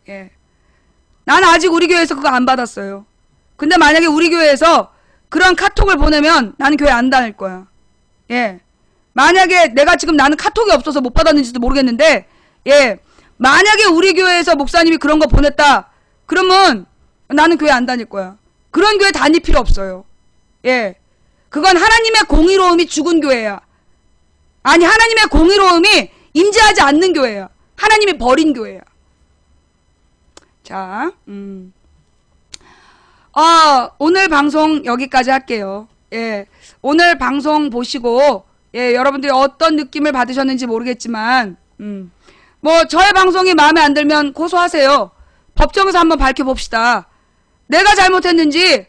예. 난 아직 우리 교회에서 그거 안 받았어요. 근데 만약에 우리 교회에서 그런 카톡을 보내면 나는 교회 안 다닐 거야. 예. 만약에 내가 지금 나는 카톡이 없어서 못 받았는지도 모르겠는데, 예. 만약에 우리 교회에서 목사님이 그런 거 보냈다. 그러면 나는 교회 안 다닐 거야. 그런 교회 다닐 필요 없어요. 예. 그건 하나님의 공의로움이 죽은 교회야. 아니, 하나님의 공의로움이 임재하지 않는 교회야. 하나님이 버린 교회야. 자, 오늘 방송 여기까지 할게요. 예. 오늘 방송 보시고, 예, 여러분들이 어떤 느낌을 받으셨는지 모르겠지만, 뭐, 저의 방송이 마음에 안 들면 고소하세요. 법정에서 한번 밝혀봅시다. 내가 잘못했는지,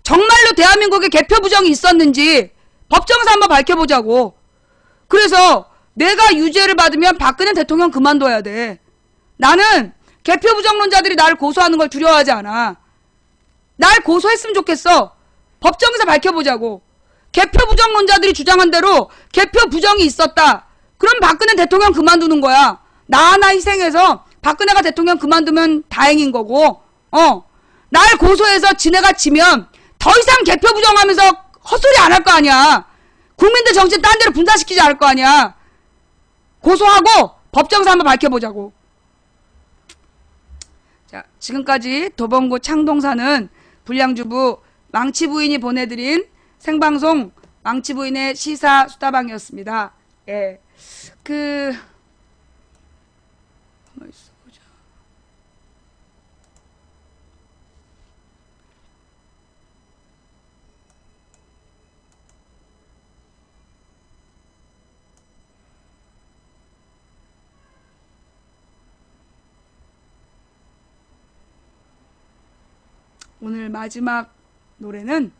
정말로 대한민국에 개표 부정이 있었는지, 법정에서 한번 밝혀보자고. 그래서, 내가 유죄를 받으면 박근혜 대통령 그만둬야 돼. 나는, 개표 부정론자들이 나를 고소하는 걸 두려워하지 않아. 날 고소했으면 좋겠어. 법정에서 밝혀보자고. 개표 부정론자들이 주장한 대로 개표 부정이 있었다. 그럼 박근혜 대통령 그만두는 거야. 나 하나 희생해서 박근혜가 대통령 그만두면 다행인 거고, 날 고소해서 지네가 지면 더 이상 개표 부정하면서 헛소리 안 할 거 아니야. 국민들 정신 딴 데로 분산시키지 않을 거 아니야. 고소하고 법정에서 한번 밝혀보자고. 자, 지금까지 도봉구 창동사는 불량주부 망치부인이 보내드린 생방송 망치부인의 시사수다방이었습니다. 예. 가만히 있어보자. 오늘 마지막 노래는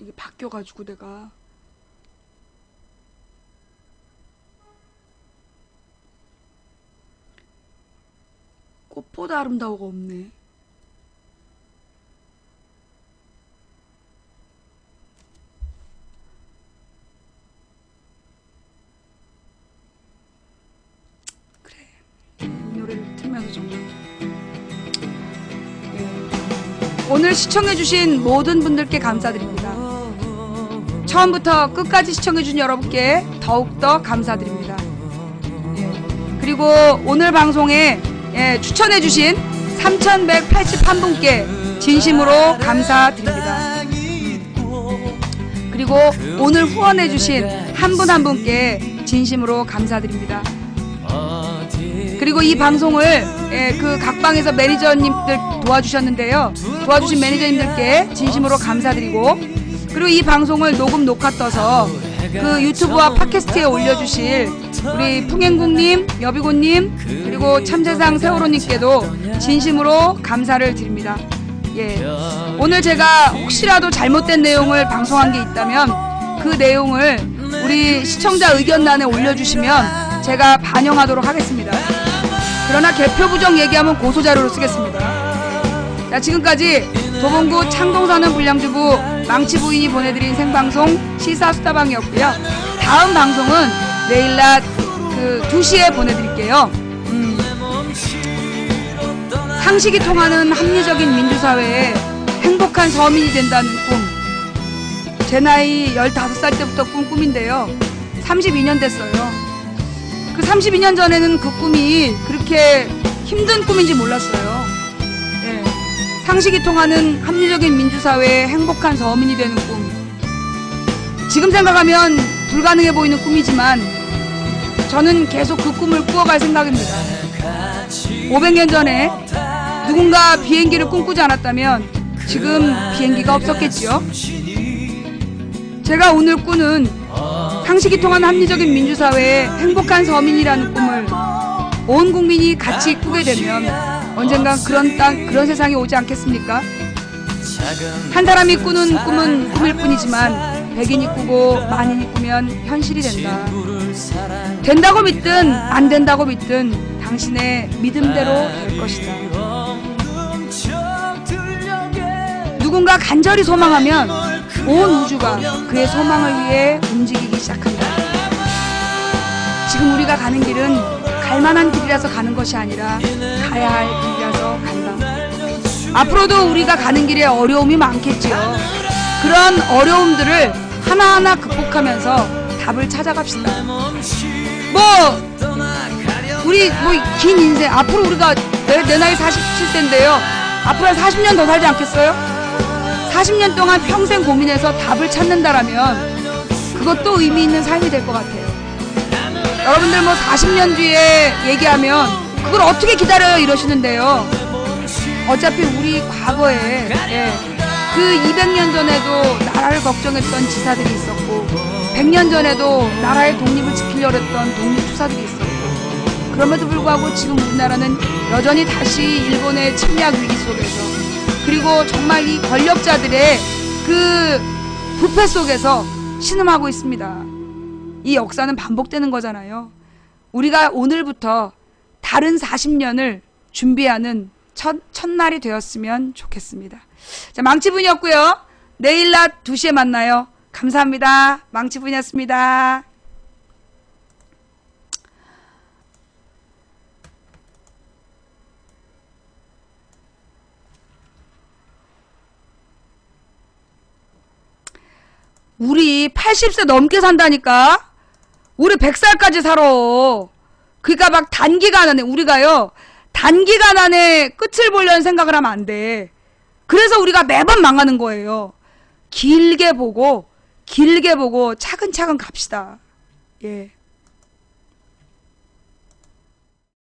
이게 바뀌어가지고 내가 꽃보다 아름다워가 없네. 그래, 이 노래를 틀면서 정말 오늘 시청해주신 모든 분들께 감사드립니다. 처음부터 끝까지 시청해준 여러분께 더욱더 감사드립니다. 그리고 오늘 방송에 추천해주신 3181분께 진심으로 감사드립니다. 그리고 오늘 후원해주신 한 분 한 분께 진심으로 감사드립니다. 그리고 이 방송을 그 각방에서 매니저님들 도와주셨는데요. 도와주신 매니저님들께 진심으로 감사드리고, 그리고 이 방송을 녹음 녹화 떠서 그 유튜브와 팟캐스트에 올려주실 우리 풍행국님, 여비고님, 그리고 참재상 세월호님께도 진심으로 감사를 드립니다. 예. 오늘 제가 혹시라도 잘못된 내용을 방송한 게 있다면 그 내용을 우리 시청자 의견란에 올려주시면 제가 반영하도록 하겠습니다. 그러나 개표 부정 얘기하면 고소자료로 쓰겠습니다. 자, 지금까지 도봉구 창동사는 불량주부 망치부인이 보내드린 생방송 시사수다방이었고요. 다음 방송은 내일 낮 2시에 보내드릴게요. 상식이 통하는 합리적인 민주사회에 행복한 서민이 된다는 꿈. 제 나이 15살 때부터 꾼 꿈인데요. 32년 됐어요. 그 32년 전에는 그 꿈이 그렇게 힘든 꿈인지 몰랐어요. 예. 상식이 통하는 합리적인 민주사회에 행복한 서민이 되는 꿈. 지금 생각하면 불가능해 보이는 꿈이지만 저는 계속 그 꿈을 꾸어갈 생각입니다. 500년 전에 누군가 비행기를 꿈꾸지 않았다면 지금 비행기가 없었겠지요. 제가 오늘 꾸는 상식이 통한 합리적인 민주사회의 행복한 서민이라는 꿈을 온 국민이 같이 꾸게 되면 언젠간 그런 세상이 오지 않겠습니까? 한 사람이 꾸는 꿈은 꿈일 뿐이지만 백인이 꾸고 만인이 꾸면 현실이 된다. 된다고 믿든 안 된다고 믿든 당신의 믿음대로 될 것이다. 누군가 간절히 소망하면 온 우주가 그의 소망을 위해 움직이기 시작한다. 지금 우리가 가는 길은 갈만한 길이라서 가는 것이 아니라 가야 할 길이라서 간다. 앞으로도 우리가 가는 길에 어려움이 많겠지요. 그런 어려움들을 하나하나 극복하면서 답을 찾아갑시다. 우리 긴 인생, 앞으로 우리가 내 나이 47세인데요. 앞으로 한 40년 더 살지 않겠어요? 40년 동안 평생 고민해서 답을 찾는다라면 그것도 의미 있는 삶이 될 것 같아요. 여러분들 40년 뒤에 얘기하면 그걸 어떻게 기다려요 이러시는데요. 어차피 우리 과거에 그 200년 전에도 나라를 걱정했던 지사들이 있었고 100년 전에도 나라의 독립을 지키려고 했던 독립투사들이 있었고 그럼에도 불구하고 지금 우리나라는 여전히 다시 일본의 침략 위기 속에서 그리고 정말 이 권력자들의 그 부패 속에서 신음하고 있습니다. 이 역사는 반복되는 거잖아요. 우리가 오늘부터 다른 40년을 준비하는 첫날이 되었으면 좋겠습니다. 자, 망치분이었고요. 내일 낮 2시에 만나요. 감사합니다. 망치분이었습니다. 우리 80세 넘게 산다니까? 우리 100살까지 살아. 그러니까 막 단기간 안에 우리가요. 단기간 안에 끝을 보려는 생각을 하면 안 돼. 그래서 우리가 매번 망하는 거예요. 길게 보고 차근차근 갑시다. 예.